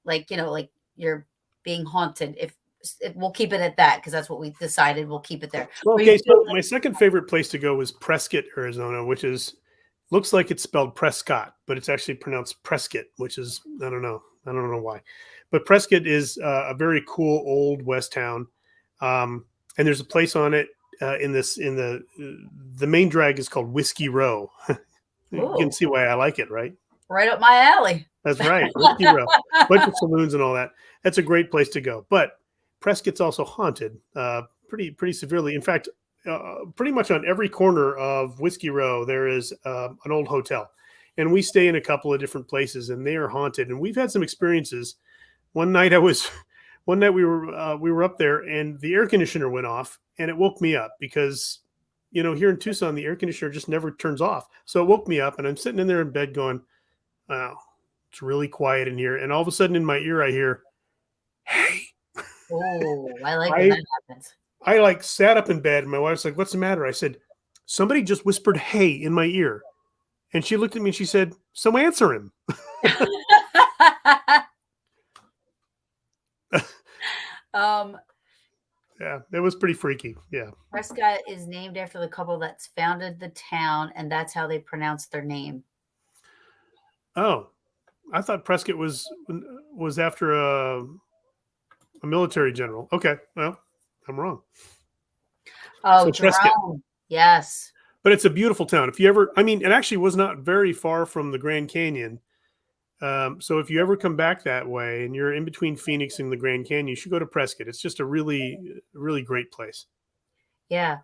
S1: like you're being haunted, if we'll keep it at that because that's what we decided, we'll keep it there.
S2: Well,
S1: Where you
S2: okay.
S1: feel
S2: So
S1: like,
S2: my second favorite place to go was Prescott, Arizona, which is looks like it's spelled Prescott, but it's actually pronounced Prescott, which is I don't know why, but Prescott is a very cool old West town, and there's a place on it in the main drag is called Whiskey Row. You can
S1: ooh,
S2: see why I like it, right?
S1: right up my alley.
S2: That's right, Whiskey Row, bunch of saloons and all that. That's a great place to go. But Prescott's also haunted, pretty severely. In fact, pretty much on every corner of Whiskey Row there is an old hotel, and we stay in a couple of different places, and they are haunted. And we've had some experiences. One night I was, one night we were up there, and the air conditioner went off, and it woke me up because. Here in Tucson, the air conditioner just never turns off. So it woke me up, and I'm sitting in there in bed going, wow, it's really quiet in here. And all of a sudden in my ear, I hear, hey.
S1: Oh, I like when
S2: I,
S1: that happens.
S2: I like sat up in bed and my wife's like, what's the matter? I said, somebody just whispered, hey, in my ear. And she looked at me and she said, so answer him.
S1: um
S2: Yeah, it was pretty freaky. Yeah.
S1: Prescott is named after the couple that's founded the town, and that's how they pronounce their name.
S2: Oh, I thought Prescott was after a military general. Okay, well, I'm wrong.
S1: Oh,
S2: So Prescott,
S1: Jerome. Yes.
S2: but it's a beautiful town. If you ever, I mean, it actually was not very far from the Grand Canyon. So if you ever come back that way and you're in between Phoenix and the Grand Canyon, you should go to Prescott. It's just a really great place.
S1: Yeah.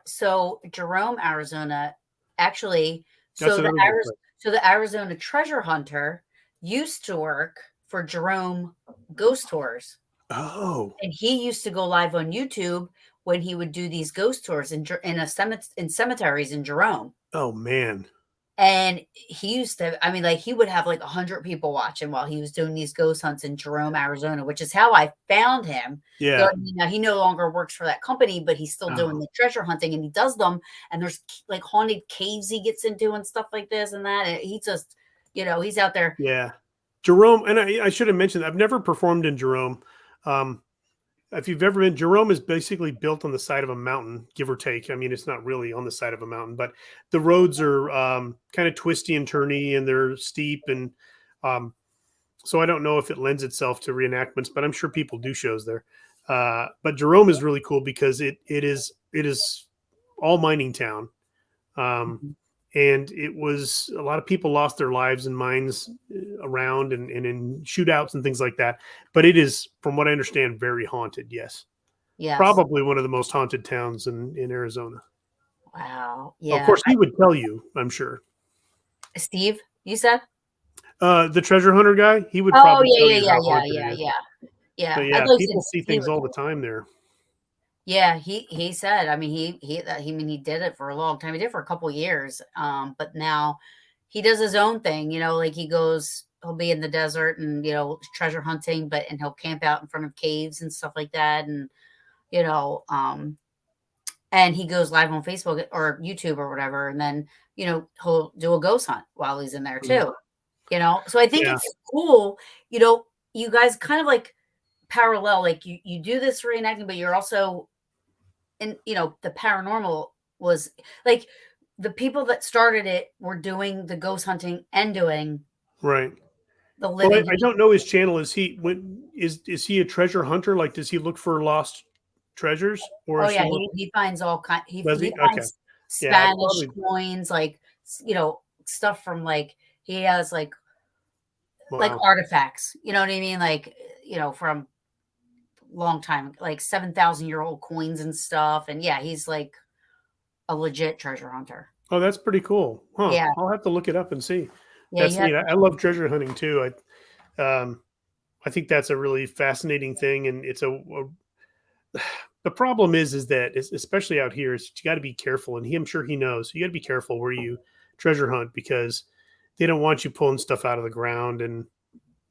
S1: So Jerome, Arizona, actually,
S2: That's another good place.
S1: So the Arizona treasure hunter used to work for Jerome Ghost Tours.
S2: Oh,
S1: And he used to go live on YouTube when he would do these ghost tours in cemeteries in Jerome.
S2: oh man.
S1: And he used to, I mean, like he would have like 100 people watching while he was doing these ghost hunts in Jerome, Arizona, which is how I found him.
S2: Yeah.
S1: Though, now he no longer works for that company, but he's still doing
S2: Oh,
S1: the treasure hunting and he does them. And there's like haunted caves he gets into and stuff like this and that. And he just, he's out there.
S2: yeah. Jerome, and I should have mentioned, I've never performed in Jerome. Um, if you've ever been, Jerome is basically built on the side of a mountain, give or take. I mean, it's not really on the side of a mountain, but the roads are kind of twisty and turny, and they're steep, and so I don't know if it lends itself to reenactments, but I'm sure people do shows there. But Jerome is really cool because it is all mining town, um, and it was a lot of people lost their lives in mines around and in shootouts and things like that. But it is, from what I understand, very haunted. Yes,
S1: Yes.
S2: probably one of the most haunted towns in Arizona.
S1: Wow.
S2: Of
S1: Yeah.
S2: course, he would tell you, I'm sure.
S1: Steve, you said?
S2: The treasure hunter guy, he would
S1: Oh,
S2: probably
S1: yeah,
S2: tell
S1: yeah,
S2: you
S1: yeah,
S2: how
S1: yeah,
S2: haunted it
S1: yeah,
S2: is.
S1: yeah. Yeah.
S2: But
S1: I'd
S2: yeah,
S1: like
S2: people
S1: to
S2: see
S1: he
S2: things all the time there.
S1: Yeah, he said, I mean, he did it for a long time. He did it for a couple years. But now he does his own thing, like he'll be in the desert and, treasure hunting, and he'll camp out in front of caves and stuff like that. And, you know, um, and he goes live on Facebook or YouTube or whatever. And then, he'll do a ghost hunt while he's in there
S2: Mhm.
S1: too, So I think
S2: Yeah,
S1: it's cool, you guys kind of like parallel, like you do this reenacting, but you're also, and the paranormal was like the people that started it were doing the ghost hunting and doing
S2: right.
S1: the
S2: Well,
S1: living.
S2: I don't know his channel. Is he a treasure hunter? Like, does he look for lost treasures, or
S1: Oh
S2: is he
S1: yeah,
S2: look?
S1: he finds all kind.
S2: Does
S1: He
S2: he? Okay.
S1: finds
S2: Yeah, I
S1: Spanish
S2: probably.
S1: coins, like stuff from like he has like
S2: Wow.
S1: artifacts. You know what I mean? Like from long time, like 7,000-year-old coins and stuff. And yeah, he's like a legit treasure hunter.
S2: Oh, that's pretty cool. Huh.
S1: Yeah.
S2: I'll have to look it up and see.
S1: Yeah, you
S2: That's
S1: have
S2: neat. I love treasure hunting too. I think that's a really fascinating thing, and it's the problem is that especially out here is you got to be careful, and I'm sure he knows. You got to be careful where you treasure hunt because they don't want you pulling stuff out of the ground, and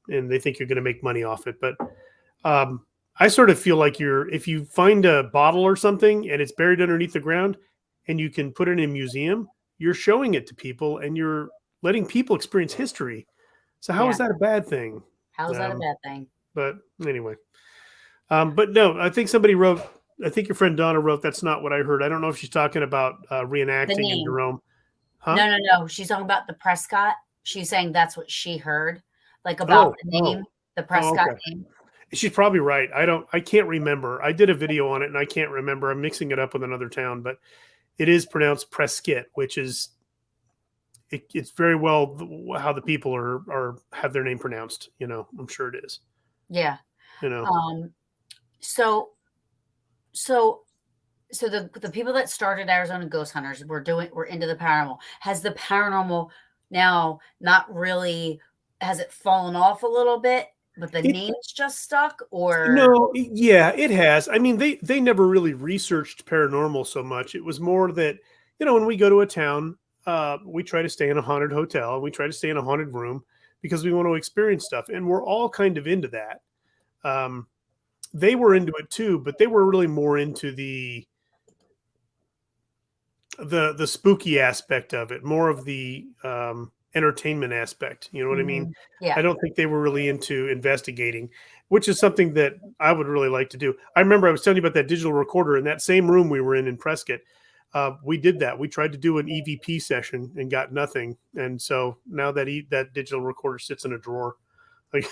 S2: they think you're going to make money off it. But I sort of feel like if you find a bottle or something and it's buried underneath the ground, and you can put it in a museum, you're showing it to people, and you're letting people experience history. So how
S1: yeah.
S2: is that a bad thing?
S1: How is that a
S2: Um,
S1: bad thing?
S2: but anyway, but no, I think somebody wrote. I think your friend Donna wrote. That's not what I heard. I don't know if she's talking about
S1: The
S2: reenacting in
S1: name.
S2: Jerome, huh?
S1: No, no, no. She's talking about the Prescott. She's saying that's what she heard, like about the name, the Prescott
S2: Okay.
S1: name.
S2: She's probably right. I can't remember. I did a video on it and I can't remember. I'm mixing it up with another town, but it is pronounced Prescott, which is it's very well how the people are have their name pronounced. I'm sure it is.
S1: Yeah.
S2: You know,
S1: So so so the people that started Arizona Ghost Hunters we're into the paranormal. Has the paranormal now not really has it fallen off a little bit, but the
S2: it
S1: name's just stuck or
S2: no, yeah, it has. I mean, they never really researched paranormal so much. It was more that when we go to a town, we try to stay in a haunted hotel. We try to stay in a haunted room because we want to experience stuff, and we're all kind of into that. Um, they were into it too, but they were really more into the spooky aspect of it, more of the entertainment aspect. You know what I mean?
S1: yeah.
S2: I don't think they were really into investigating, which is something that I would really like to do. I remember I was telling you about that digital recorder in that same room we were in Prescott. We did that. We tried to do an EVP session and got nothing. And so now that digital recorder sits in a drawer. Like,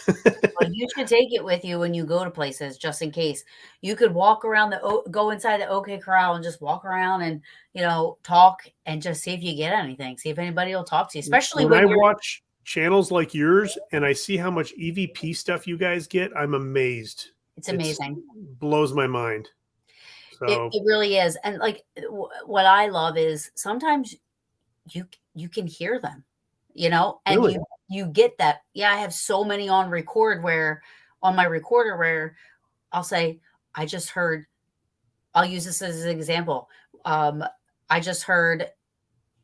S1: Well, you should take it with you when you go to places just in case. You could walk around go inside the OK Corral and just walk around and, talk and just see if you get anything. See if anybody will talk to you, especially
S2: when
S1: when
S2: I
S1: you're
S2: watch channels like yours and I see how much EVP stuff you guys get, I'm amazed.
S1: it's
S2: It's
S1: amazing.
S2: blows my mind.
S1: It
S2: So
S1: it really is. And like what I love is sometimes you can hear them, and
S2: really,
S1: you get that. Yeah, I have so many on my recorder where I'll say, I just heard I'll use this as an example. Um, I just heard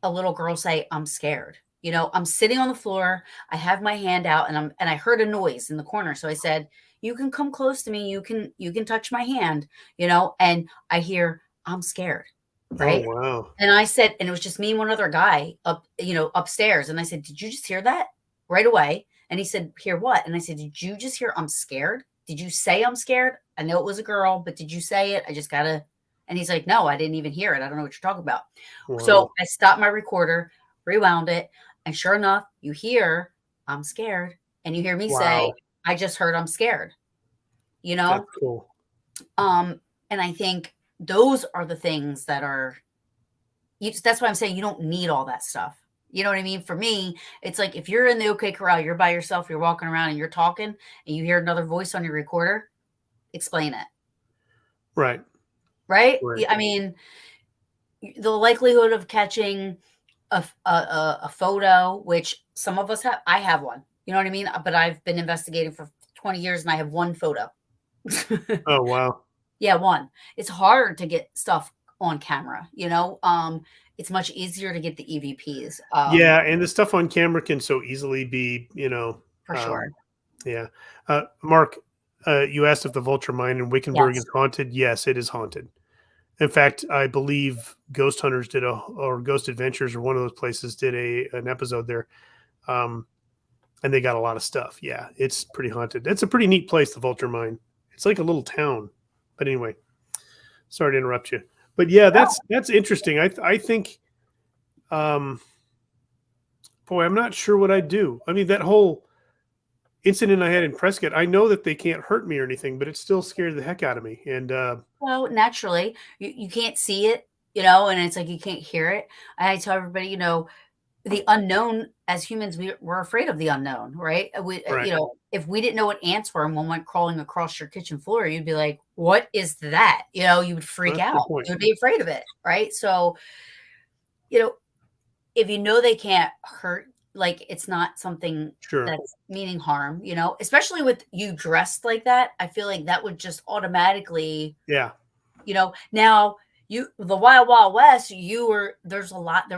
S1: a little girl say, "I'm scared." I'm sitting on the floor. I have my hand out, and I heard a noise in the corner. So I said, "You can come close to me. You can touch my hand." And I hear, "I'm scared,"
S2: oh
S1: right?
S2: wow,
S1: And I said, and it was just me and one other guy upstairs. And I said, "Did you just hear that?" Right away. And he said, "Hear what?" And I said, "Did you just hear I'm scared? Did you say I'm scared? I know it was a girl, but did you say it? I just gotta." And he's like, "No, I didn't even hear it. I don't know what you're talking about." So
S2: wow,
S1: I stopped my recorder, rewound it, and sure enough, you hear I'm scared. And you hear me say,
S2: wow,
S1: I just heard I'm scared, you know?
S2: that's cool.
S1: And I think those are the things that that's why I'm saying you don't need all that stuff. You know what I mean? For me, it's like if you're in the OK Corral, you're by yourself, you're walking around and you're talking and you hear another voice on your recorder, explain it.
S2: Right,
S1: Right?
S2: right.
S1: I mean, the likelihood of catching a photo, which some of us have, I have one. You know what I mean? But I've been investigating for 20 years and I have one photo.
S2: Oh wow,
S1: Yeah, one. It's hard to get stuff on camera, it's much easier to get the EVPs,
S2: yeah, and the stuff on camera can so easily be,
S1: for sure.
S2: yeah. Mark, you asked if the Vulture Mine in Wickenburg
S1: Yes.
S2: is haunted. Yes, it is haunted. In fact, I believe Ghost Hunters or Ghost Adventures or one of those places did an episode there, um, and they got a lot of stuff. Yeah, it's pretty haunted. It's a pretty neat place, the Vulture Mine. It's like a little town. But anyway, sorry to interrupt you. But yeah, that's interesting. I think, um, boy, I'm not sure what I'd do. I mean, that whole incident I had in Prescott, I know that they can't hurt me or anything, but it still scared the heck out of me. And
S1: Well, naturally, you can't see it, and it's like you can't hear it. I tell everybody, the unknown, as humans, we're afraid of the unknown, right?
S2: Right.
S1: If we didn't know what ants were and one went crawling across your kitchen floor, you'd be like, what is that? You would freak
S2: That's a good
S1: out.
S2: point.
S1: You would be afraid of it, right? So, you know, if they can't hurt, like it's not something
S2: Sure.
S1: that's meaning harm, especially with you dressed like that, I feel like that would just automatically,
S2: Yeah.
S1: now the Wild Wild West, there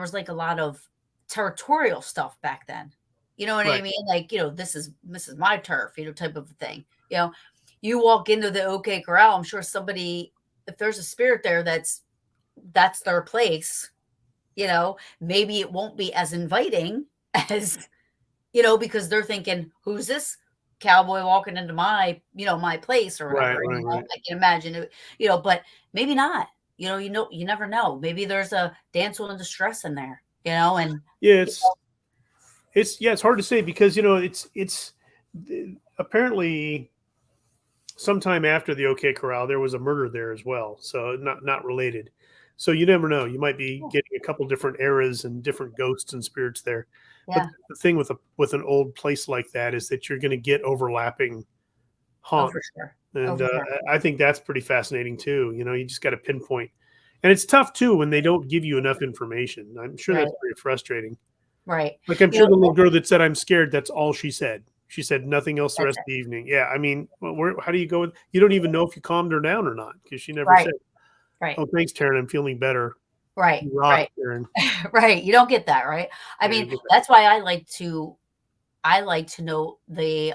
S1: was like a lot of territorial stuff back then. You know what I
S2: Right.
S1: mean? Like, this is my turf, type of a thing. You walk into the OK Corral, I'm sure somebody, if there's a spirit there, that's their place, maybe it won't be as inviting as, because they're thinking, who's this cowboy walking into my place or
S2: Right.
S1: whatever.
S2: Right. Right.
S1: I can imagine it, but maybe not. You never know. Maybe there's a damsel in distress in there, and
S2: Yeah.
S1: you
S2: It's hard to say because it's apparently sometime after the OK Corral there was a murder there as well, so not related. So you never know. You might be
S1: know.
S2: getting a couple different eras and different ghosts and spirits there. But
S1: Yeah.
S2: the thing with an old place like that is that you're going to get overlapping
S1: Oh, for
S2: haunts,
S1: sure. Oh,
S2: and
S1: for sure.
S2: I think that's pretty fascinating too. You just got to pinpoint, and it's tough too when they don't give you enough information. I'm sure
S1: Right.
S2: that's very frustrating.
S1: Right.
S2: Like, I'm
S1: You
S2: sure
S1: know,
S2: the little girl that said, "I'm scared," that's all she said. She said nothing else the
S1: that's
S2: rest
S1: it.
S2: of the evening. Yeah, I mean, how do you go with you don't even know if you calmed her down or not because she never
S1: Right.
S2: said,
S1: Right.
S2: "Oh, thanks, Taryn, I'm feeling better."
S1: Right.
S2: You rock,
S1: Right.
S2: Taryn.
S1: Right. You don't get that, right? I
S2: Yeah, you
S1: mean,
S2: get that.
S1: that's why I like to know the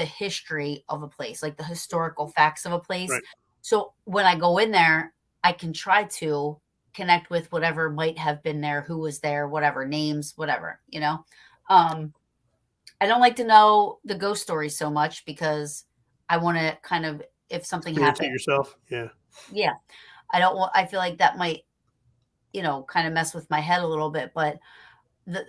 S1: history of a place, like the historical facts of a place.
S2: Right.
S1: So when I go in there, I can try to connect with whatever might have been there, who was there, whatever names, whatever. Um, I don't like to know the ghost stories so much because I want to kind of, if something
S2: Experience it
S1: happened,
S2: yourself. Yeah.
S1: yeah, I don't want. I feel like that might, kind of mess with my head a little bit. But the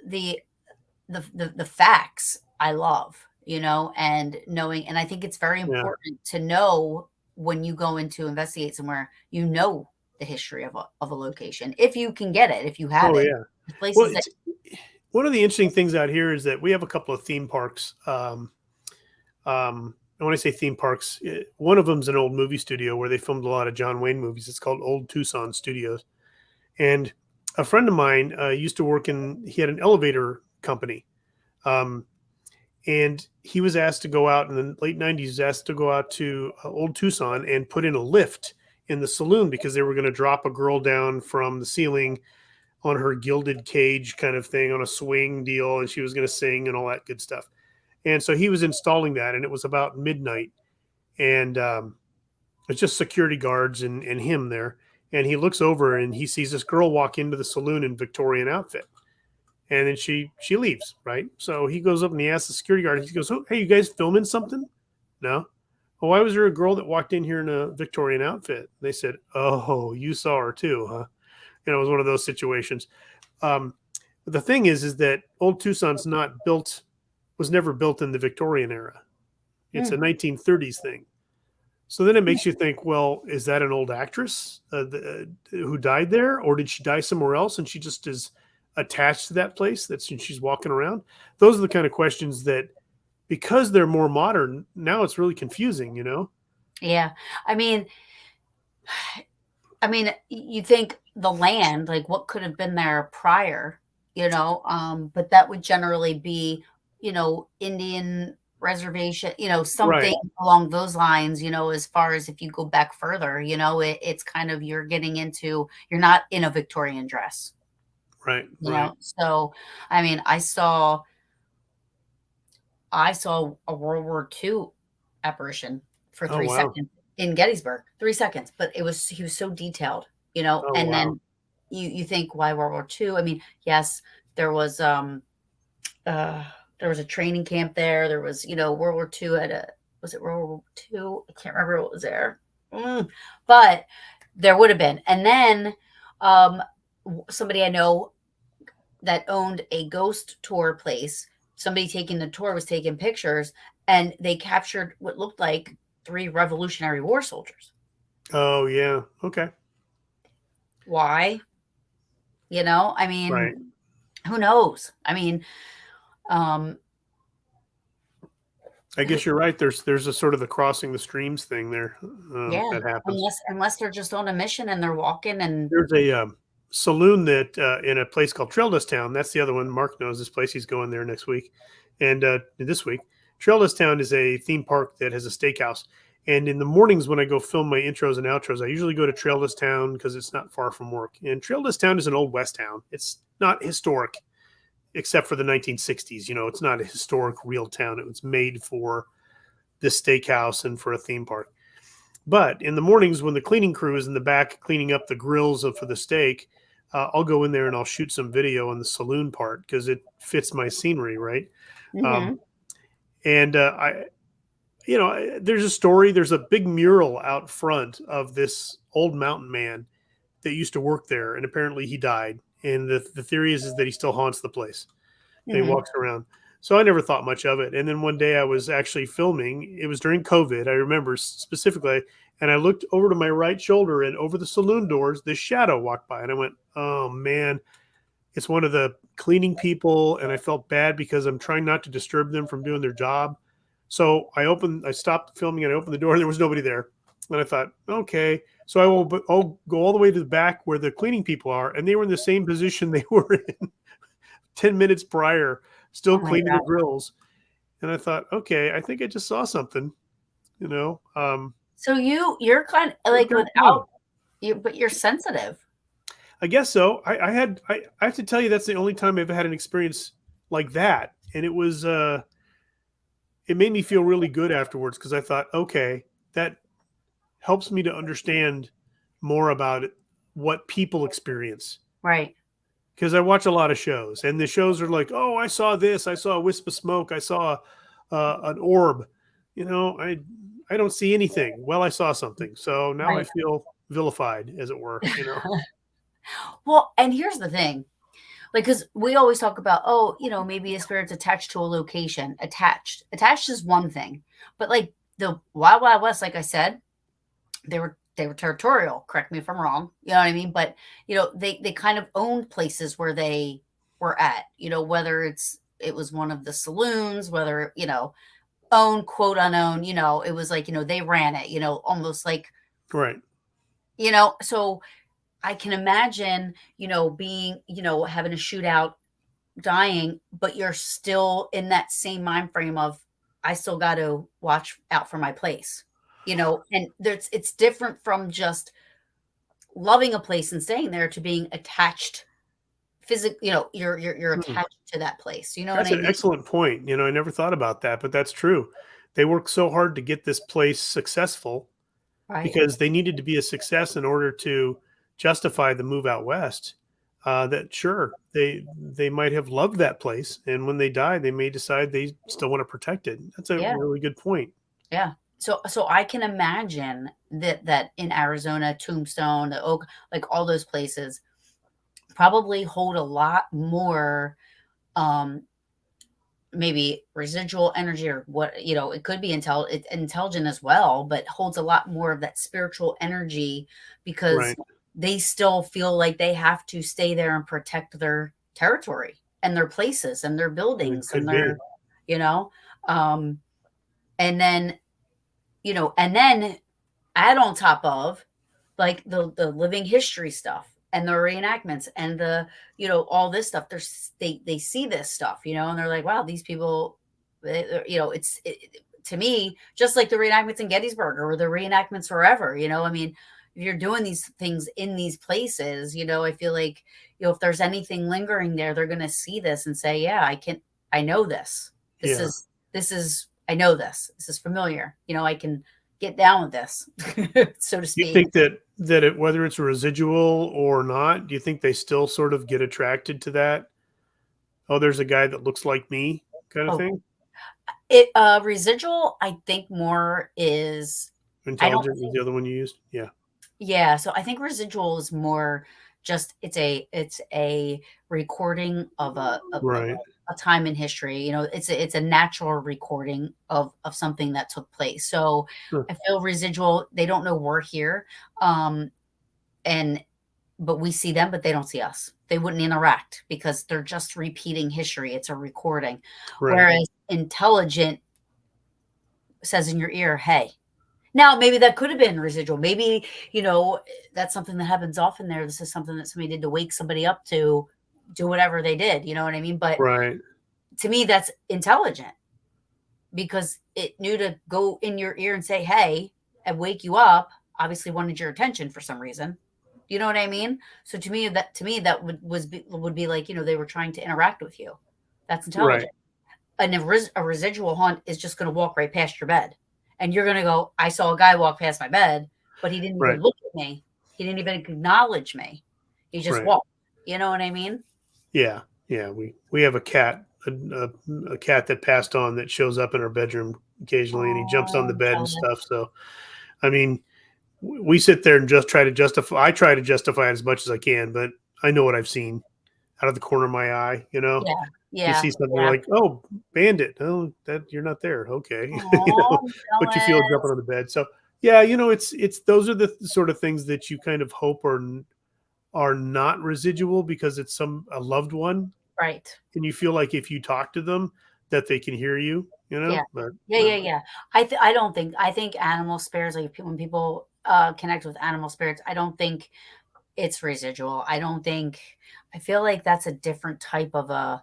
S1: the the facts I love, and knowing, and I think it's very
S2: Yeah.
S1: important to know when you go in to investigate somewhere, the history of a location, if you can get it, if you have
S2: Oh,
S1: it.
S2: yeah. Well,
S1: Places that,
S2: it's one of the interesting things out here is that we have a couple of theme parks. And when I say theme parks, one of them's an old movie studio where they filmed a lot of John Wayne movies. It's called Old Tucson Studios. And a friend of mine used to work he had an elevator company. Um, and he was asked to go out in the late 90s, asked to go out to Old Tucson and put in a lift in the saloon because they were going to drop a girl down from the ceiling on her gilded cage kind of thing on a swing deal. And she was going to sing and all that good stuff. And so he was installing that, and it was about midnight. And it's just security guards and him there. And he looks over and he sees this girl walk into the saloon in Victorian outfit. And then she leaves, right? So he goes up and he asks the security guard, he goes, "Oh, hey, you guys filming something?" No. "Well, why was there a girl that walked in here in a Victorian outfit?" They said, "Oh, you saw her too, huh?" It was one of those situations. Um, the thing is that Old Tucson's not built, was never built in the Victorian era. It's a
S1: mm,
S2: 1930s thing. So then it makes you think, well, is that an old actress who died there, or did she die somewhere else and she just is attached to that place that she's walking around? Those are the kind of questions that, because they're more modern now, it's really confusing.
S1: yeah. I mean, you think the land, like what could have been there prior, but that would generally be, Indian reservation,
S2: Right,
S1: something along those lines, as far as if you go back further, it's kind of, you're not in a Victorian dress,
S2: right, right.
S1: So, I mean, I saw a World War II apparition for
S2: Oh,
S1: three
S2: wow.
S1: seconds in Gettysburg, 3 seconds, but he was so detailed,
S2: Oh,
S1: and
S2: wow.
S1: then you think, why World War II? I mean, yes, there was uh there was a training camp there. There was, World War II was it World War II? I can't remember what was there. But there would have been. And then um somebody I know that owned a ghost tour place, somebody taking the tour was taking pictures, and they captured what looked like three Revolutionary War soldiers.
S2: Oh, yeah. Okay.
S1: Why? I
S2: Right.
S1: mean, who knows? I mean, um,
S2: I guess you're right. There's a sort of the crossing the streams thing there
S1: yeah,
S2: that happens.
S1: unless they're just on a mission and they're walking and
S2: There's a saloon that in a place called Trail Dust Town. That's the other one. Mark knows this place. He's going there next week, and this week. Trail Dust Town is a theme park that has a steakhouse. And in the mornings when I go film my intros and outros, I usually go to Trail Dust Town because it's not far from work. And Trail Dust Town is an old West town. It's not historic except for the 1960s. It's not a historic real town. It was made for this steakhouse and for a theme park. But in the mornings when the cleaning crew is in the back cleaning up the grills for the steak, I'll go in there and I'll shoot some video on the saloon part because it fits my scenery, right? Um,
S1: mhm,
S2: and there's a story. There's a big mural out front of this old mountain man that used to work there, and apparently he died. And the theory is that he still haunts the place and he
S1: mhm,
S2: walks around. So I never thought much of it. And then one day I was actually filming. It was during COVID. I remember specifically. And I looked over to my right shoulder and over the saloon doors, this shadow walked by. And I went, oh, man, it's one of the cleaning people. And I felt bad because I'm trying not to disturb them from doing their job. So I stopped filming and I opened the door and there was nobody there. And I thought, okay. So I'll go all the way to the back where the cleaning people are. And they were in the same position they were in 10 minutes prior, still
S1: oh my
S2: cleaning
S1: god.
S2: the grills. And I thought, okay, I think I just saw something, you know.
S1: So you're kind of
S2: It's
S1: like
S2: kind of funny.
S1: without you, but you're sensitive,
S2: I guess so. I have to tell you that's the only time I've had an experience like that. And it made me feel really good afterwards because I thought, okay, that helps me to understand more about what people experience.
S1: right?
S2: Because I watch a lot of shows, and the shows are like, "Oh, I saw this. I saw a wisp of smoke. I saw an orb." I don't see anything. Well, I saw something, so now I
S1: Right.
S2: feel vilified, as it were.
S1: Well, and here's the thing, like, because we always talk about, oh, maybe a spirit's attached to a location. Attached is one thing, but like the Wild Wild West, like I said, they were territorial. Correct me if I'm wrong. You know what I mean? But they kind of owned places where they were at. Whether it was one of the saloons, whether owned, quote unowned. It was like they ran it. Almost like
S2: Right.
S1: So I can imagine being having a shootout, dying, but you're still in that same mind frame of I still got to watch out for my place. And it's different from just loving a place and staying there to being attached physically, you're
S2: Hmm.
S1: attached to that place. You know what
S2: That's
S1: I
S2: an
S1: mean?
S2: excellent point. I never thought about that, but that's true. They worked so hard to get this place successful
S1: Right.
S2: because they needed to be a success in order to justify the move out west. That sure they might have loved that place, and when they die, they may decide they still want to protect it. That's a
S1: Yeah.
S2: really good point.
S1: Yeah. So I can imagine that in Arizona, Tombstone, the Oak, like all those places probably hold a lot more um maybe residual energy or what it could be intelligent as well, but holds a lot more of that spiritual energy because
S2: Right?
S1: they still feel like they have to stay there and protect their territory and their places and their
S2: It
S1: buildings and
S2: could be.
S1: their you know um and then and then add on top of like the living history stuff and the reenactments and all this stuff. They see this stuff, and they're like, wow, these people, to me, just like the reenactments in Gettysburg or the reenactments wherever. I mean, if you're doing these things in these places, I feel like if there's anything lingering there, they're going to see this and say, yeah, I know this. This
S2: Yeah.
S1: is this is I know this. This is familiar. I can get down with this, so to
S2: Do you
S1: speak.
S2: think whether it's residual or not, do you think they still sort of get attracted to that? Oh, there's a guy that looks like me, kind of
S1: Oh,
S2: thing.
S1: residual, I think more is I don't
S2: Intelligent was
S1: think
S2: the other one you used. Yeah.
S1: yeah, so I think residual is more just it's a recording of
S2: Right.
S1: a time in history. It's a natural recording of something that took place. So
S2: Huh.
S1: I feel residual, they don't know we're here. And but we see them, but they don't see us. They wouldn't interact because they're just repeating history. It's a recording.
S2: Right.
S1: Whereas intelligent says in your ear, hey. Now, maybe that could have been residual. Maybe, that's something that happens often there. This is something that somebody did to wake somebody up to do whatever they did. You know what I mean? But
S2: Right.
S1: to me, that's intelligent because it knew to go in your ear and say, hey, and wake you up. Obviously wanted your attention for some reason. You know what I mean? So to me, that would be like, they were trying to interact with you. That's
S2: Right.
S1: intelligent. And a residual haunt is just going to walk right past your bed. And you're going to go, I saw a guy walk past my bed, but he didn't even
S2: Right.
S1: look at me. He didn't even acknowledge me. He just
S2: Right.
S1: walked. You know what I mean?
S2: Yeah. Yeah. We have a cat, a cat that passed on that shows up in our bedroom occasionally, and he jumps on the
S1: Oh,
S2: bed and
S1: jealous.
S2: stuff. So, I mean, we sit there and just try to justify. I try to justify it as much as I can, but I know what I've seen out of the corner of my eye.
S1: Yeah.
S2: You
S1: Yeah.
S2: see something, you're
S1: Yeah.
S2: like, oh, bandit. Oh, that you're not there. Okay.
S1: Oh, I'm
S2: But you feel it jumping
S1: jealous.
S2: on the bed. So yeah, it's those are the sort of things that you kind of hope are not residual because it's a loved one,
S1: Right.
S2: and you feel like if you talk to them that they can hear you,
S1: Yeah.
S2: but
S1: Yeah.
S2: I
S1: Yeah.
S2: don't know.
S1: Yeah. I think animal spirits, like when people connect with animal spirits, I don't think it's residual. I feel like that's a different type of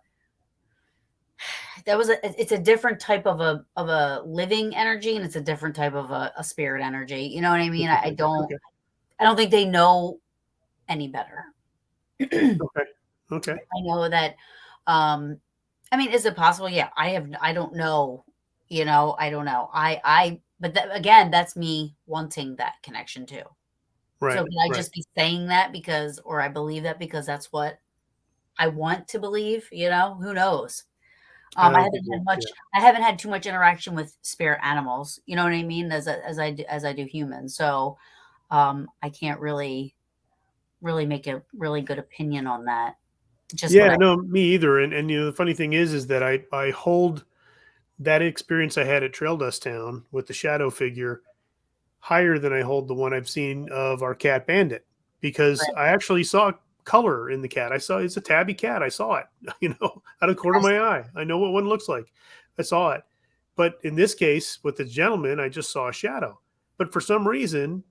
S1: it's a different type of a living energy, and it's a different type of a spirit energy. You know what I mean?
S2: Interesting. Okay.
S1: I don't think they know any better. I
S2: Okay. Okay.
S1: know that, um, I mean, is it possible? Yeah, I don't know, I don't know. But again, that's me wanting that connection too. So
S2: Right.
S1: can I
S2: Right.
S1: just be saying that or I believe that because that's what I want to believe, who knows?
S2: I don't think we, yeah.
S1: I haven't had too much interaction with spirit animals, you know what I mean, as I do humans. So, I can't really make a really good opinion on that. Just what
S2: Yeah,
S1: I
S2: no, me either. And the funny thing is that I hold that experience I had at Trail Dust Town with the shadow figure higher than I hold the one I've seen of our cat Bandit, because I actually saw color in the cat. I saw it's a tabby cat. I saw it, out of the corner of my eye. I know what one looks like. I saw it. But in this case, with the gentleman, I just saw a shadow. But for some reason,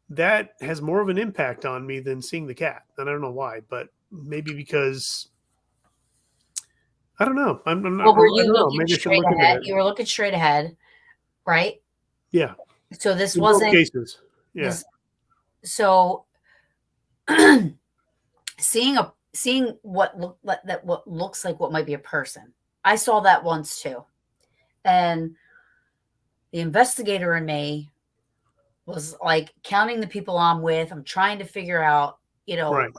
S2: that has more of an impact on me than seeing the cat. And I don't know why, but maybe because I don't know. I'm not,
S1: Well, were
S2: I
S1: you
S2: don't know.
S1: looking
S2: Maybe I should
S1: straight
S2: look into
S1: ahead?
S2: that.
S1: You were looking straight ahead, right?
S2: Yeah.
S1: So this
S2: In both
S1: wasn't
S2: cases. Yeah.
S1: this so seeing what looks like what might be a person. I saw that once too. And the investigator in me was like counting the people I'm with. I'm trying to figure out,
S2: Right.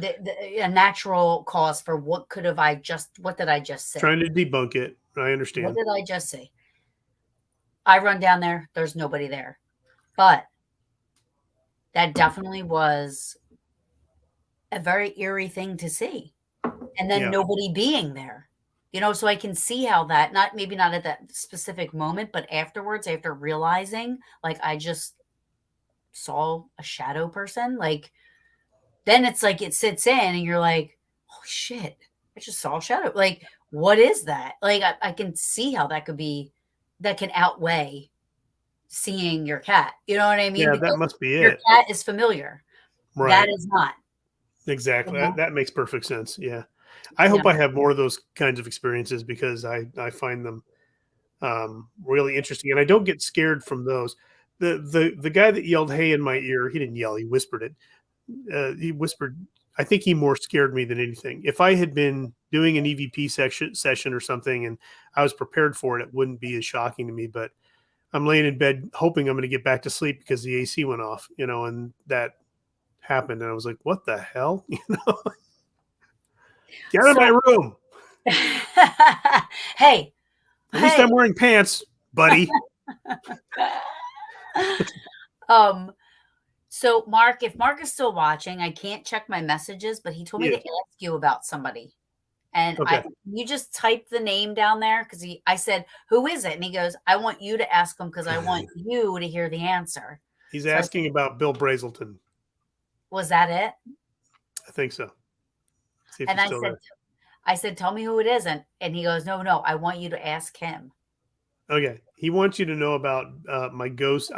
S1: a natural cause for what did I just say?
S2: Trying to debunk it. I
S1: What
S2: understand.
S1: did I just say? I run down there, there's nobody there. But that definitely was a very eerie thing to see. And then
S2: Yeah.
S1: nobody being there. So I can see how that maybe not at that specific moment, but afterwards, after realizing like I just saw a shadow person, like then it's like it sits in and you're like, oh shit, I just saw a shadow. Like, what is that? Like I can see how that can outweigh seeing your cat. You know what I mean?
S2: Yeah, that
S1: Because
S2: must be
S1: your
S2: it.
S1: cat is familiar. That
S2: Right.
S1: is not.
S2: Exactly.
S1: You
S2: That makes perfect sense. Yeah. I
S1: Yeah.
S2: hope I have more of those kinds of experiences because I find them really interesting, and I don't get scared from those. The guy that yelled "Hey" in my ear, he didn't yell, he whispered it. He whispered. I think he more scared me than anything. If I had been doing an EVP session or something and I was prepared for it, it wouldn't be as shocking to me. But I'm laying in bed hoping I'm going to get back to sleep because the AC went off, and that happened, and I was like, "What the hell?" Get out of my
S1: So
S2: room.
S1: hey,
S2: At least
S1: hey.
S2: I'm wearing pants, buddy.
S1: um So, Mark, if Mark is still watching, I can't check my messages, but he told me to
S2: Yeah.
S1: ask you about somebody. And
S2: Okay.
S1: you just type the name down there because I said, "Who is it?" And he goes, "I want you to ask him because I want you to hear the answer."
S2: He's
S1: So I said,
S2: asking about Bill Brazelton.
S1: Was that it?
S2: I think so. See if
S1: And
S2: he's still there.
S1: I said, tell me who it is. And he goes, no, I want you to ask him.
S2: Okay. He wants you to know about my ghost.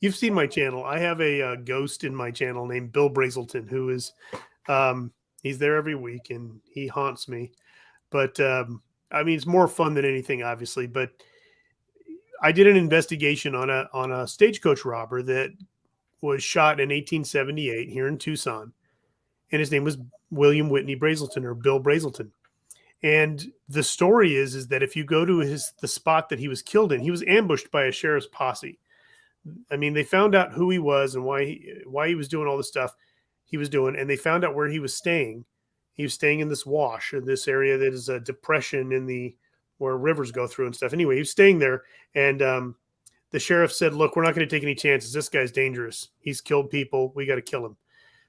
S2: You've seen my channel. I have a ghost in my channel named Bill Brazelton, who is, he's there every week and he haunts me. But I mean, it's more fun than anything, obviously. But I did an investigation on a stagecoach robber that was shot in 1878 here in Tucson, and his name was William Whitney Brazelton, or Bill Brazelton. And the story is that if you go to the spot that he was killed in, he was ambushed by a sheriff's posse. I mean, they found out who he was and why he was doing all the stuff he was doing, and they found out where he was staying. He was staying in this wash, in this area that is a depression where rivers go through and stuff. Anyway, he was staying there, and the sheriff said, "Look, we're not going to take any chances. This guy's dangerous. He's killed people. We got to kill him."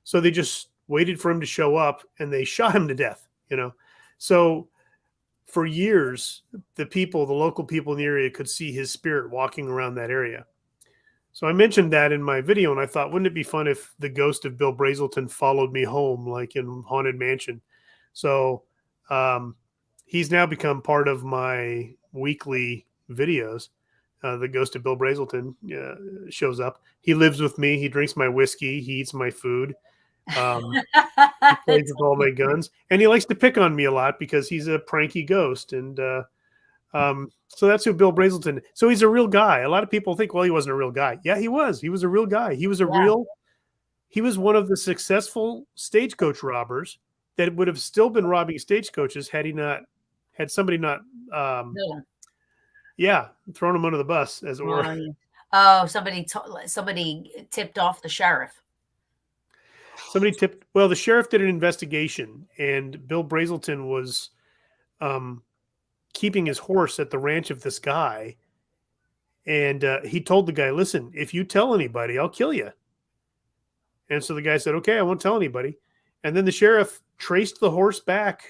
S2: So they just waited for him to show up, and they shot him to death. So for years, the local people in the area could see his spirit walking around that area. So I mentioned that in my video, and I thought, wouldn't it be fun if the ghost of Bill Brazelton followed me home, like in Haunted Mansion? So he's now become part of my weekly videos. The ghost of Bill Brazelton shows up. He lives with me. He drinks my whiskey. He eats my food. He plays with all my guns, and he likes to pick on me a lot because he's a pranky ghost. And so that's who Bill Brazelton. So he's a real guy. A lot of people think, well, he wasn't a real guy. Yeah, he was. He was a real guy. He was he was one of the successful stagecoach robbers that would have still been robbing stagecoaches had somebody not thrown him under the bus, as it were.
S1: Oh, somebody tipped off the sheriff.
S2: Well, the sheriff did an investigation, and Bill Brazelton was keeping his horse at the ranch of this guy. And he told the guy, "Listen, if you tell anybody, I'll kill you." And so the guy said, "Okay, I won't tell anybody." And then the sheriff traced the horse back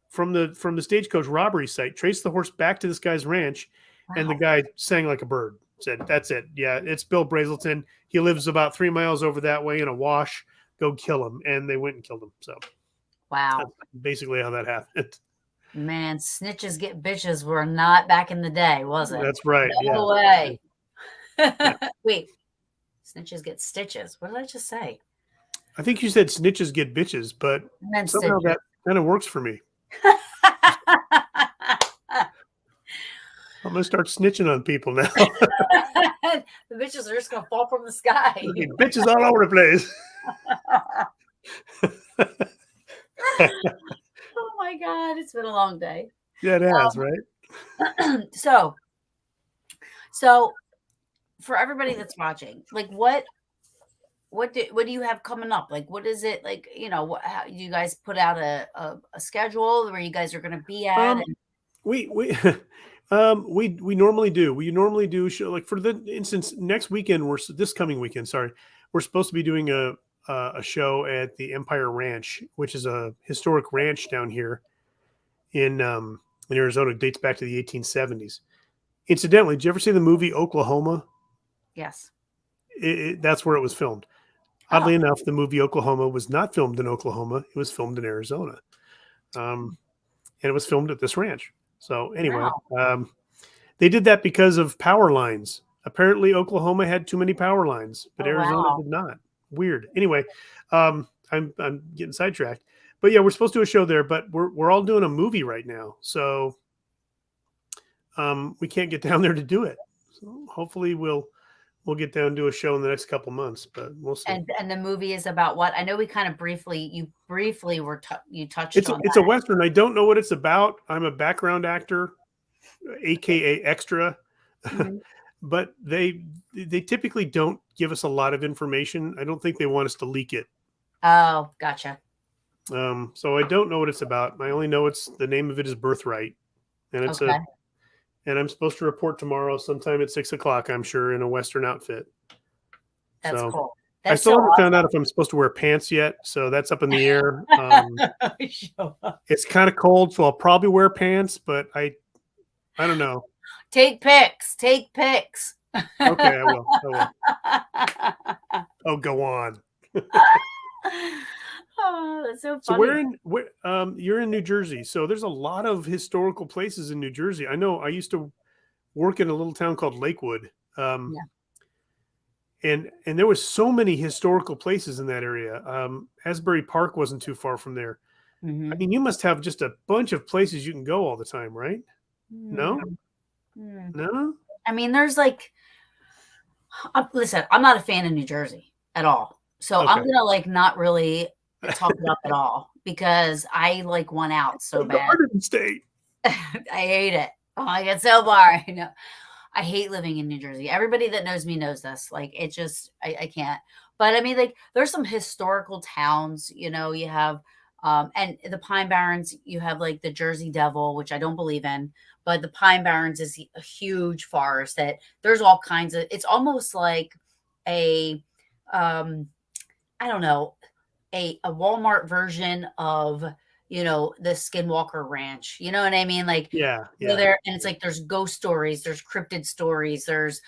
S2: from the stagecoach robbery site, traced the horse back to this guy's ranch. Wow. And the guy sang like a bird, said, "That's it. Yeah, it's Bill Brazelton. He lives about 3 miles over that way in a wash. Go kill him." And they went and killed him. So
S1: wow,
S2: that's basically how that happened.
S1: Man, snitches get bitches were not back in the day, was it?
S2: That's right.
S1: No way. Yeah. Wait, snitches get stitches. What did I just say?
S2: I think you said snitches get bitches, but somehow that kind of works for me. I'm going to start snitching on people now.
S1: The bitches are just going to fall from the sky.
S2: Bitches all over the place.
S1: Oh my God, it's been a long day.
S2: Yeah, it has, right?
S1: So for everybody that's watching, like what do you have coming up? Like, what is it like? How you guys put out a schedule where you guys are going to be at?
S2: We normally do. We normally do show, like, for the instance, next weekend, this coming weekend, sorry, we're supposed to be doing a show at the Empire Ranch, which is a historic ranch down here in Arizona. It dates back to the 1870s. Incidentally, did you ever see the movie Oklahoma?
S1: Yes.
S2: That's where it was filmed. Oddly enough, the movie Oklahoma was not filmed in Oklahoma. It was filmed in Arizona. And it was filmed at this ranch. So anyway, wow. They did that because of power lines. Apparently Oklahoma had too many power lines, but Arizona did not. Weird. Anyway, I'm getting sidetracked. But yeah, we're supposed to do a show there, but we're all doing a movie right now. So we can't get down there to do it. So hopefully we'll get down and do a show in the next couple months, but we'll see.
S1: And the movie is about what? I know we kind of you touched on
S2: It's a Western. I don't know what it's about. I'm a background actor, AKA extra. Mm-hmm. But they typically don't give us a lot of information. I don't think they want us to leak it.
S1: Oh, gotcha.
S2: So I don't know what it's about. I only know the name of it is Birthright. And it's and I'm supposed to report tomorrow sometime at 6:00, I'm sure, in a Western outfit.
S1: That's cool.
S2: I still haven't found out if I'm supposed to wear pants yet. So that's up in the air. It's kind of cold, so I'll probably wear pants, but I don't know.
S1: Take pics.
S2: Okay, I will. Oh, go on.
S1: Oh, that's so
S2: So
S1: funny.
S2: you're in New Jersey. So there's a lot of historical places in New Jersey. I know I used to work in a little town called Lakewood. Um,
S1: Yeah.
S2: and there was so many historical places in that area. Asbury Park wasn't too far from there. I
S1: Hmm.
S2: mean, you must have just a bunch of places you can go all the time, right? No?
S1: Hmm. Hmm.
S2: No?
S1: I mean, there's like, listen, I'm not a fan of New Jersey at all. So I'm
S2: Okay.
S1: gonna like not really talk it up at all because I like want out so
S2: The
S1: bad.
S2: Garden State.
S1: I hate it. Oh, I get so far. You know, I hate living in New Jersey. Everybody that knows me knows this. Like, it just, I can't. But I mean, like, there's some historical towns. You have, and the Pine Barrens. You have like the Jersey Devil, which I don't believe in. But the Pine Barrens is a huge forest that there's all kinds of. It's almost like a, um, I don't know, a Walmart version of, the Skinwalker Ranch. You know what I mean? Like,
S2: Yeah,
S1: go
S2: yeah.
S1: there and it's like there's ghost stories, there's cryptid stories, there's,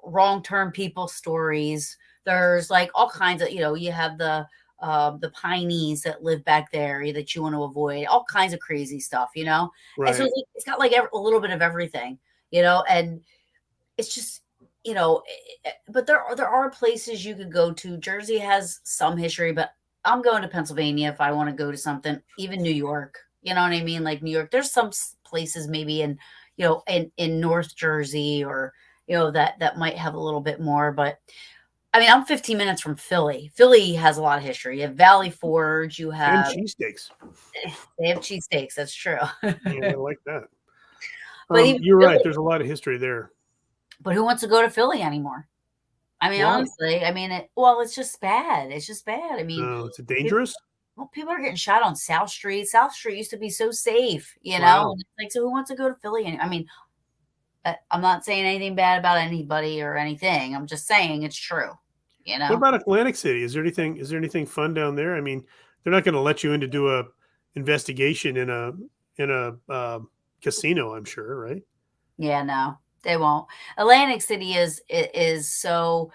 S1: wrong term people stories. There's like all kinds of, you have the pineys that live back there that you want to avoid, all kinds of crazy stuff. And so
S2: Right.
S1: it's got like a little bit of everything, and it's just, but there are places you could go to. Jersey has some history, but I'm going to Pennsylvania if I want to go to something. Even New York, you know what I mean? Like New York, there's some places maybe in, in North Jersey, or that might have a little bit more. But I mean, I'm 15 minutes from Philly. Philly has a lot of history. You have Valley Forge. You
S2: And
S1: have
S2: cheesesteaks.
S1: They have cheesesteaks. That's true.
S2: Yeah, I like that.
S1: But even
S2: You're right.
S1: Philly.
S2: There's a lot of history there.
S1: But who wants to go to Philly anymore? I mean,
S2: Why?
S1: honestly, I mean, well, it's just bad. It's just bad. I mean,
S2: No, it's
S1: people,
S2: dangerous.
S1: well, people are getting shot on South Street. South Street used to be so safe,
S2: Wow.
S1: And it's like, so who wants to go to Philly? I mean, I'm not saying anything bad about anybody or anything. I'm just saying it's true, you
S2: What
S1: know?
S2: about Atlantic City? Is there anything fun down there? I mean, they're not going to let you in to do a investigation in a casino, I'm sure, right?
S1: Yeah, no, they won't. Atlantic City is so.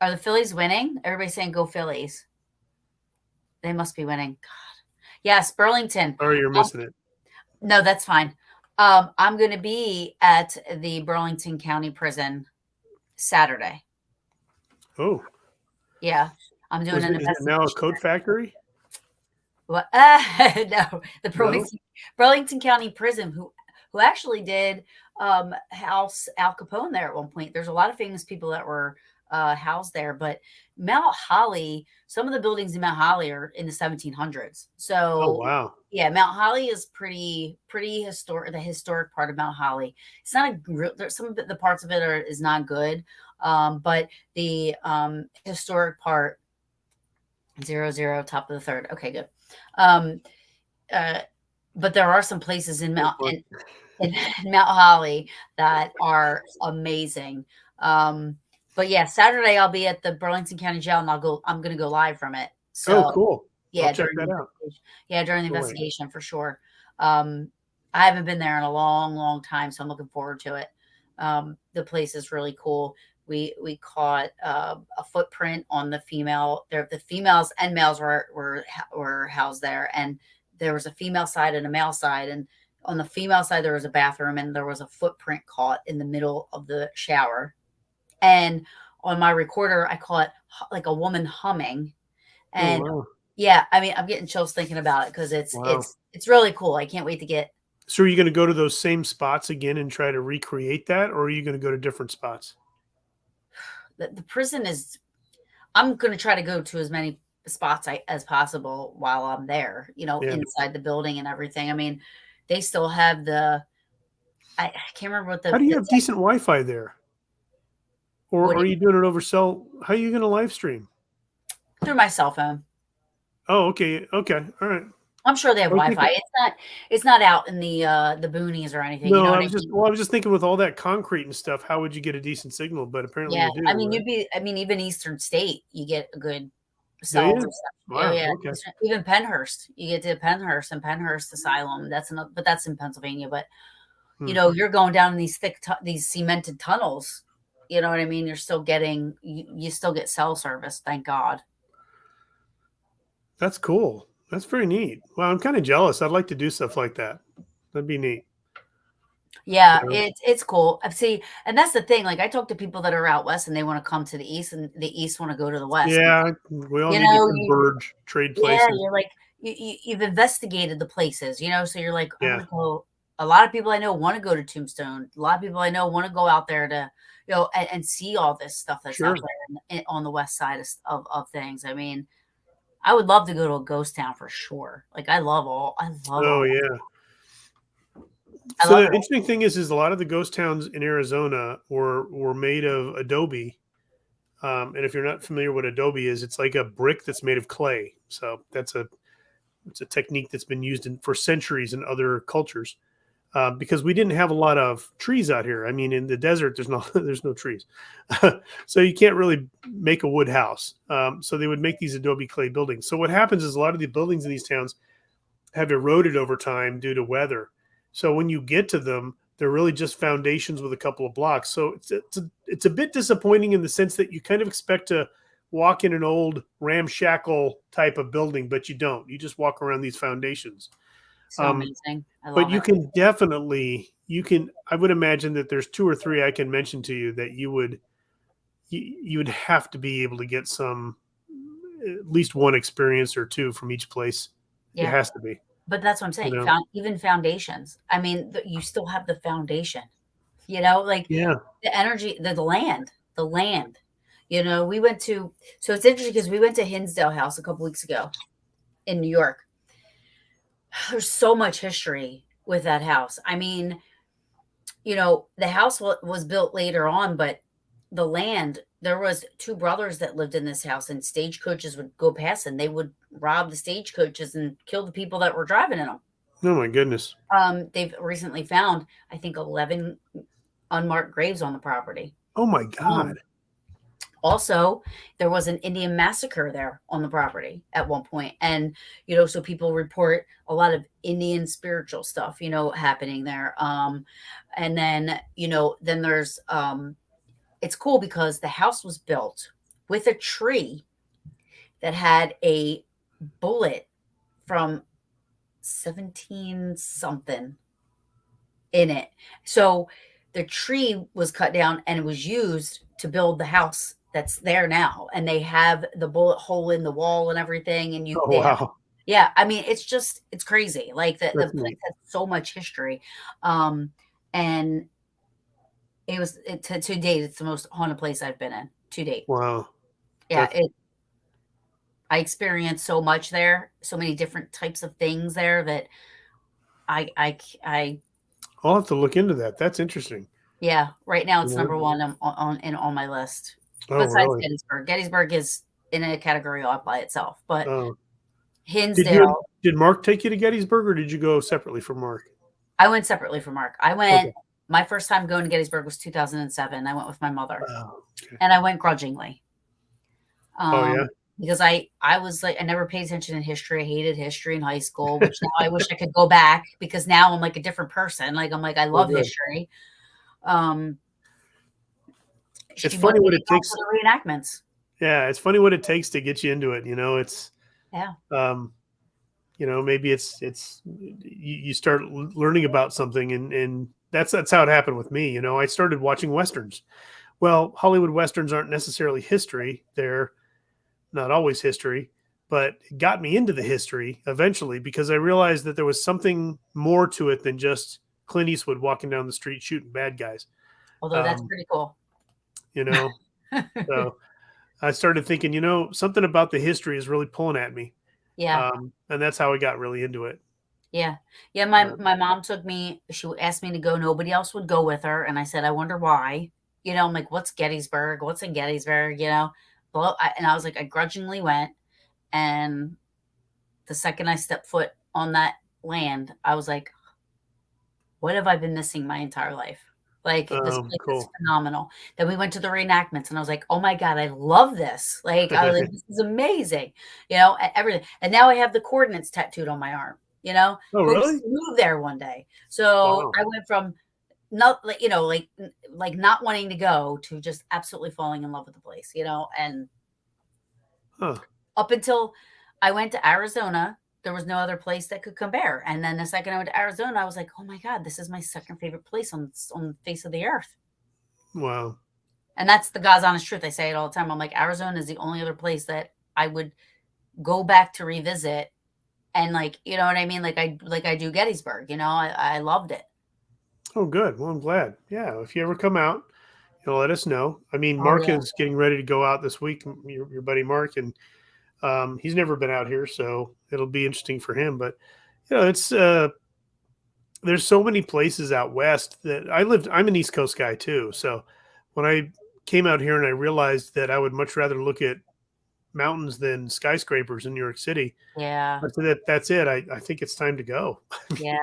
S1: Are the Phillies winning? Everybody's saying go Phillies. They must be winning. Yes, Burlington.
S2: Or you're
S1: Um,
S2: missing it.
S1: no, that's fine. I'm going to be at the Burlington County Prison Saturday.
S2: Oh,
S1: Yeah, I'm doing an
S2: is it now a
S1: investigation
S2: code
S1: there.
S2: factory?
S1: What? No, the
S2: No.
S1: Burlington County Prison, who actually did house Al Capone there at one point. There's a lot of famous people that were housed there, but Mount Holly, some of the buildings in Mount Holly are in the 1700s.
S2: Oh,
S1: So
S2: wow.
S1: yeah, Mount Holly is pretty historic. The historic part of Mount Holly, it's not there's some of the parts of it is not good, but the historic part 0-0, top of the third. Okay, good. Um, uh, but there are some places
S2: That was fun.
S1: in Mount Holly that are amazing. But yeah, Saturday I'll be at the Burlington County Jail, and I'm gonna go live from it.
S2: Oh,
S1: So
S2: cool. I'll
S1: yeah,
S2: check that out.
S1: during the
S2: All right.
S1: investigation for sure. Um, I haven't been there in a long, long time, so I'm looking forward to it. The place is really cool. We caught a footprint on the female. There, the females and males were housed there, and there was a female side and a male side. And on the female side, there was a bathroom, and there was a footprint caught in the middle of the shower. And on my recorder, I caught like a woman humming,
S2: Oh,
S1: and
S2: wow.
S1: yeah, I mean, I'm getting chills thinking about it because it's
S2: Wow.
S1: it's it's really cool. I can't wait to get
S2: So are you going to go to those same spots again and try to recreate that, or are you going to go to different spots?
S1: the prison is. I'm going to try to go to as many spots as possible while I'm there.
S2: Yeah.
S1: Inside the building and everything. I mean, they still have I can't remember what
S2: How do you have decent Wi-Fi there? Or
S1: what
S2: are you doing it over cell? How are you going to live stream?
S1: through my cell phone.
S2: Oh, okay. Okay. All right.
S1: I'm sure they have
S2: I was
S1: Wi-Fi.
S2: thinking,
S1: It's not out in the boonies or anything. You
S2: no,
S1: know
S2: I
S1: what I
S2: was just,
S1: mean?
S2: well, I was just thinking with all that concrete and stuff, how would you get a decent signal? But apparently
S1: Yeah,
S2: you do,
S1: I mean,
S2: right?
S1: even Eastern State, you get a good
S2: Do
S1: cell
S2: you?
S1: reception. Oh
S2: Wow.
S1: yeah,
S2: Okay.
S1: even Penhurst, you get to Penhurst and Penhurst Asylum. But that's in Pennsylvania. But
S2: Hmm.
S1: you're going down in these these cemented tunnels. You know what I mean? You're still getting you still get cell service. Thank God.
S2: That's cool. That's very neat. Well, I'm kind of jealous. I'd like to do stuff like that. That'd be neat.
S1: Yeah,
S2: You know?
S1: it's cool. See, and that's the thing. Like I talk to people that are out west and they want to come to the east, and the east want to go to the west.
S2: Yeah, we all
S1: You
S2: need to
S1: know,
S2: converge, trade
S1: yeah,
S2: places.
S1: you're like you've investigated the places, so you're like, I want
S2: Yeah,
S1: to go. A lot of people I know want to go to Tombstone. A lot of people I know want to go out there to, and see all this stuff that's out
S2: sure.
S1: there on the west side of things. I mean, I would love to go to a ghost town for sure. Like I love
S2: Oh
S1: all that.
S2: yeah.
S1: I
S2: So
S1: love
S2: the
S1: it all.
S2: interesting thing is a lot of the ghost towns in Arizona were made of adobe. And if you're not familiar what adobe is, it's like a brick that's made of clay. So it's a technique that's been used for centuries in other cultures. Because we didn't have a lot of trees out here. I mean, in the desert, there's no there's no trees, so you can't really make a wood house. So they would make these adobe clay buildings. So what happens is a lot of the buildings in these towns have eroded over time due to weather. So when you get to them, they're really just foundations with a couple of blocks. So it's a bit disappointing in the sense that you kind of expect to walk in an old ramshackle type of building, but you don't. You just walk around these foundations.
S1: So
S2: Um,
S1: amazing. I
S2: but
S1: love
S2: you
S1: it.
S2: can definitely I would imagine that there's two or three I can mention to you that you would have to be able to get some at least one experience or two from each place. It
S1: Yeah.
S2: has to be,
S1: But that's what I'm
S2: you
S1: saying.
S2: know.
S1: Even foundations. I mean, you still have the foundation. Like
S2: Yeah.
S1: the energy, the land. We went to. So it's interesting because we went to Hinsdale House a couple weeks ago in New York. There's so much history with that house. I mean, the house was built later on, but the land. There was two brothers that lived in this house, and stagecoaches would go past, and they would rob the stagecoaches and kill the people that were driving in them.
S2: Oh my goodness.
S1: They've recently found, I think, 11 unmarked graves on the property.
S2: Oh my
S1: Um,
S2: god.
S1: Also, there was an Indian massacre there on the property at one point, and so people report a lot of Indian spiritual stuff, happening there. And then there's it's cool because the house was built with a tree that had a bullet from 17 something in it. So the tree was cut down and it was used to build the house that's there now. And they have the bullet hole in the wall and everything. And
S2: Oh
S1: they have,
S2: wow.
S1: yeah, I mean, it's crazy. Like the
S2: That's
S1: place
S2: neat.
S1: has so much history. Um, and to date, it's the most haunted place I've been in to date.
S2: Wow.
S1: Yeah.
S2: That's
S1: I experienced so much there, so many different types of things there that I
S2: I'll have to look into that. That's interesting.
S1: yeah, right now
S2: You
S1: it's
S2: know?
S1: number 1 on my list.
S2: Oh
S1: Besides
S2: really?
S1: Gettysburg. Gettysburg is in a category all by itself, but
S2: Oh.
S1: Hinsdale,
S2: Did Mark take you to Gettysburg or did you go separately from Mark?
S1: I went separately from Mark.
S2: Okay.
S1: My first time going to Gettysburg was 2007. I went with my mother,
S2: Oh, okay.
S1: and I went grudgingly.
S2: Oh yeah.
S1: Because I was like, I never paid attention in history. I hated history in high school, which now I wish I could go back because now I'm like a different person. Like I'm like, I
S2: Oh
S1: love
S2: good.
S1: history. Um,
S2: It's
S1: she
S2: funny
S1: wanted me
S2: what
S1: to
S2: it
S1: go
S2: takes.
S1: for the reenactments.
S2: Yeah, it's funny what it takes to get you into it. It's
S1: Yeah.
S2: um maybe it's you start learning about something and that's how it happened with me. I started watching westerns. Well, Hollywood westerns aren't necessarily history. They're not always history, but it got me into the history eventually because I realized that there was something more to it than just Clint Eastwood walking down the street shooting bad guys.
S1: Although that's
S2: Um,
S1: pretty cool.
S2: you know, so I started thinking, something about the history is really pulling at me.
S1: Yeah.
S2: And that's how I got really into it.
S1: Yeah. Yeah, my
S2: Uh,
S1: my mom took me she asked me to go, nobody else would go with her, and I said, "I wonder why." I'm like, "What's Gettysburg? What's in Gettysburg?" Well, and I was like, I grudgingly went, and the second I stepped foot on that land, I was like, "What have I been missing my entire life?" Like, this place is
S2: cool.
S1: phenomenal. Then we went to the reenactments, and I was like, "Oh my god, I love this." Like, I was like, "This is amazing." Everything. And now I have the coordinates tattooed on my arm,
S2: Oh,
S1: Hopes
S2: really?
S1: to move there one day. So,
S2: Wow.
S1: I went from not like, like not wanting to go to just absolutely falling in love with the place, and
S2: Huh.
S1: up until I went to Arizona. There was no other place that could compare. And then the second I went to Arizona, I was like, oh my God, this is my second favorite place on the face of the earth.
S2: Wow.
S1: And that's the God's honest truth. I say it all the time. I'm like, Arizona is the only other place that I would go back to revisit. And like, you know what I mean? Like I do Gettysburg, I loved it.
S2: Oh, good. Well, I'm glad. Yeah. If you ever come out, let us know. I mean,
S1: Oh
S2: Mark
S1: yeah.
S2: is getting ready to go out this week, your buddy Mark, and he's never been out here, so it'll be interesting for him. But it's there's so many places out west that I'm an East Coast guy too. So when I came out here and I realized that I would much rather look at mountains than skyscrapers in New York City,
S1: Yeah.
S2: I said that's it. I think it's time to go.
S1: Yeah.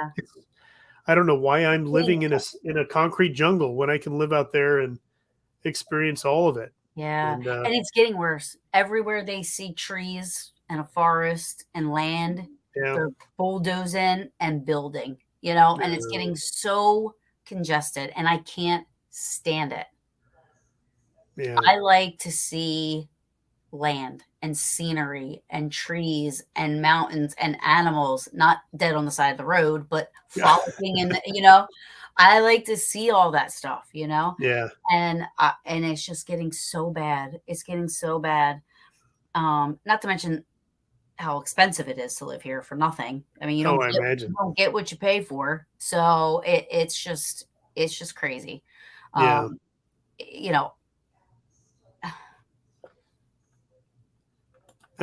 S2: I don't know why I'm
S1: Getting
S2: living in a concrete jungle when I can live out there and experience all of it.
S1: Yeah,
S2: And
S1: and it's getting worse. Everywhere they see trees and a forest and land,
S2: yeah,
S1: they're bulldozing and building, and it's
S2: uh,
S1: getting so congested, and I can't stand it.
S2: yeah,
S1: I like to see land and scenery and trees and mountains and animals, not dead on the side of the road, but
S2: yeah,
S1: frolicking I like to see all that stuff.
S2: yeah.
S1: And it's just getting so bad. It's getting so bad. Not to mention how expensive it is to live here for nothing. I mean,
S2: Oh, I
S1: you
S2: imagine.
S1: don't get what you pay for. So it's just crazy.
S2: Yeah.
S1: Um, you know, I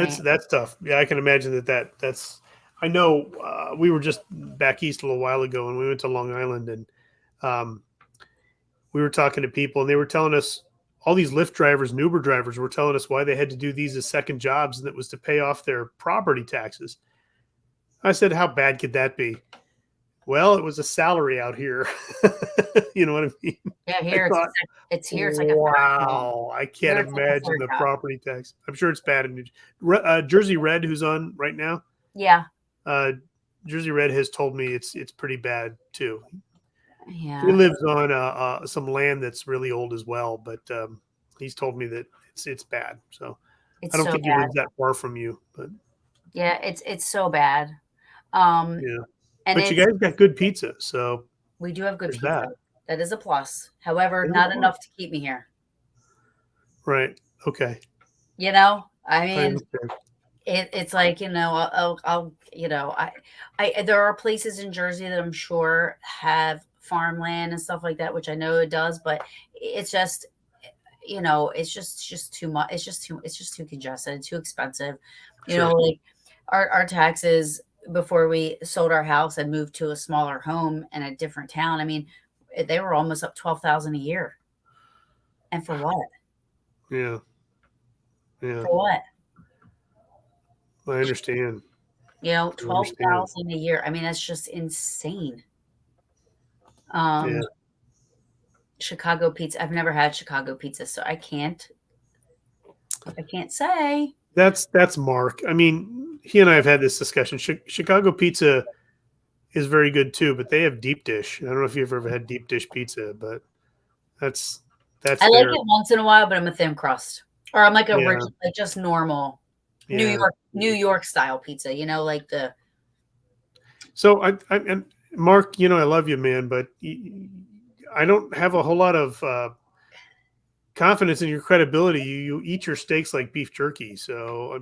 S1: mean,
S2: That's tough. Yeah, I can imagine that's. I know we were just back east a little while ago, and we went to Long Island, and um, we were talking to people, and they were telling us all these Lyft drivers and Uber drivers were telling us why they had to do these as second jobs, and it was to pay off their property taxes. I said, "How bad could that be?" Well, it was a salary out here. You know what I mean?
S1: yeah,
S2: I
S1: here
S2: thought,
S1: it's here. It's like a third job.
S2: wow, I can't
S1: Here it's like a
S2: imagine
S1: third
S2: the
S1: job.
S2: property tax. I'm sure it's bad in Jersey Red, who's on right now.
S1: Yeah,
S2: Uh, Jersey Red has told me it's pretty bad too. He
S1: yeah,
S2: lives on some land that's really old as well, but he's told me that it's bad. So I
S1: it's
S2: don't
S1: so
S2: think he
S1: bad.
S2: lives that far from you, but
S1: Yeah, it's so bad. Um,
S2: yeah.
S1: and
S2: But you
S1: it's
S2: guys got good pizza, so
S1: we do have good
S2: there's
S1: pizza.
S2: that.
S1: That is a plus. However,
S2: It is
S1: not
S2: fun.
S1: enough to keep me here.
S2: Right. Okay.
S1: I
S2: I
S1: mean,
S2: understand.
S1: it's like I'll I there are places in Jersey that I'm sure have farmland and stuff like that, which I know it does, but it's just it's just too much. It's just too congested, too expensive.
S2: Sure.
S1: Like our taxes before we sold our house and moved to a smaller home in a different town. I mean, they were almost up 12,000 a year, and for what?
S2: Yeah. Yeah.
S1: For what?
S2: I understand. I
S1: Twelve
S2: understand.
S1: thousand a year. I mean, that's just insane.
S2: Yeah.
S1: Um, Chicago pizza. I've never had Chicago pizza, so I can't say.
S2: That's Mark. I mean, he and I have had this discussion. Chicago pizza is very good too, but they have deep dish. I don't know if you've ever had deep dish pizza, but that's
S1: I
S2: that's
S1: like
S2: their
S1: it once in a while, but I'm a thin crust, or I'm like a
S2: yeah,
S1: rich, like just normal
S2: yeah.
S1: New York style pizza. Like the
S2: So I and Mark, I love you, man, but I don't have a whole lot of confidence in your credibility. You eat your steaks like beef jerky. So
S1: oh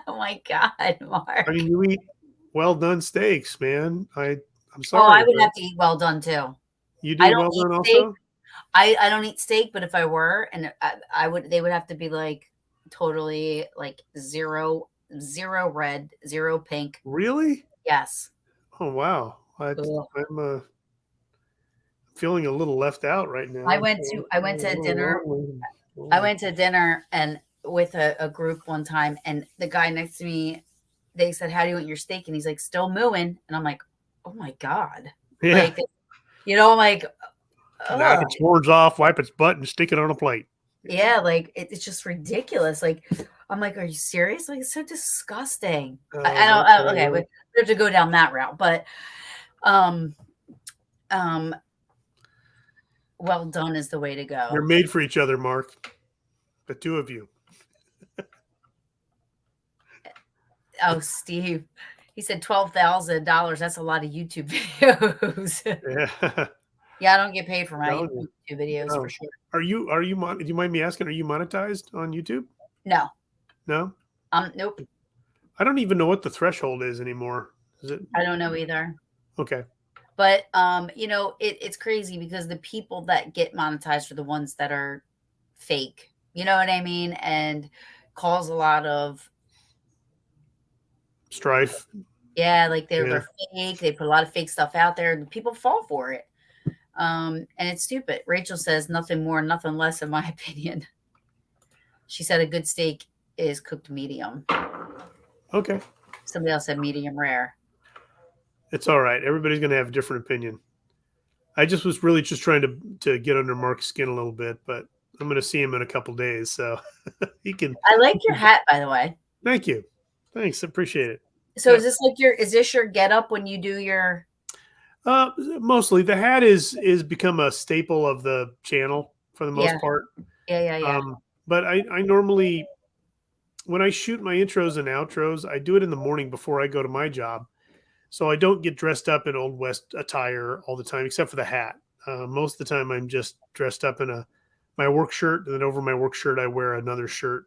S1: my god,
S2: I
S1: Mark.
S2: mean, you eat well done steaks, man. I'm
S1: Oh, I
S2: sorry,
S1: would
S2: but
S1: have to eat well done too.
S2: you
S1: I
S2: do
S1: don't
S2: well
S1: eat
S2: done
S1: steak.
S2: also.
S1: I don't eat steak, but if I were, and I would, they would have to be like totally like zero red, zero pink.
S2: Really?
S1: Yes.
S2: Oh wow.
S1: Ugh.
S2: I'm feeling a little left out right now.
S1: I
S2: I'm
S1: went
S2: feeling
S1: to I
S2: a
S1: went to
S2: little
S1: dinner.
S2: lonely.
S1: I
S2: Oh.
S1: went to dinner and with a group one time, and the guy next to me, they said, "How do you want your steak?" And he's like, "Still mooing." And I'm like, "Oh my god!"
S2: Yeah.
S1: Like, I'm like,
S2: Knock
S1: "Ugh."
S2: its horns off, wipe its butt, and stick it on a plate. Yeah.
S1: Yeah, like it's just ridiculous. Like, I'm like, "Are you serious?" Like, it's so disgusting. I
S2: That's
S1: don't.
S2: how it
S1: Okay, we
S2: works.
S1: have to go down that route, but um, um, well done is the way to
S2: You're
S1: go.
S2: made for each other, Mark. The two of you.
S1: Oh, Steve. He said $12,000. That's a lot of YouTube videos.
S2: Yeah.
S1: Yeah, I don't get paid for my
S2: Telling you.
S1: YouTube videos for
S2: No.
S1: sure.
S2: Do you mind me asking, are you monetized on YouTube?
S1: No.
S2: No?
S1: Nope.
S2: I don't even know what the threshold is anymore. Is it
S1: I don't know either.
S2: okay?
S1: But it's crazy because the people that get monetized are the ones that are fake. You know what I mean? And cause a lot of
S2: Strife.
S1: yeah, like they're
S2: Yeah.
S1: they're fake. They put a lot of fake stuff out there, and people fall for it. And it's stupid. Rachel says nothing more, nothing less, in my opinion. She said a good steak is cooked medium.
S2: Okay.
S1: Somebody else said medium rare.
S2: It's all right. Everybody's going to have a different opinion. I just was really just trying to get under Mark's skin a little bit, but I'm going to see him in a couple days, so he can.
S1: I like your hat, by the way.
S2: Thank you. Thanks. Appreciate it.
S1: So
S2: Yeah.
S1: is this your get up when you do your
S2: Mostly the hat is become a staple of the channel for the most
S1: yeah,
S2: part.
S1: yeah.
S2: But I normally, when I shoot my intros and outros, I do it in the morning before I go to my job. So I don't get dressed up in Old West attire all the time, except for the hat. Most of the time, I'm just dressed up in my work shirt, and then over my work shirt, I wear another shirt.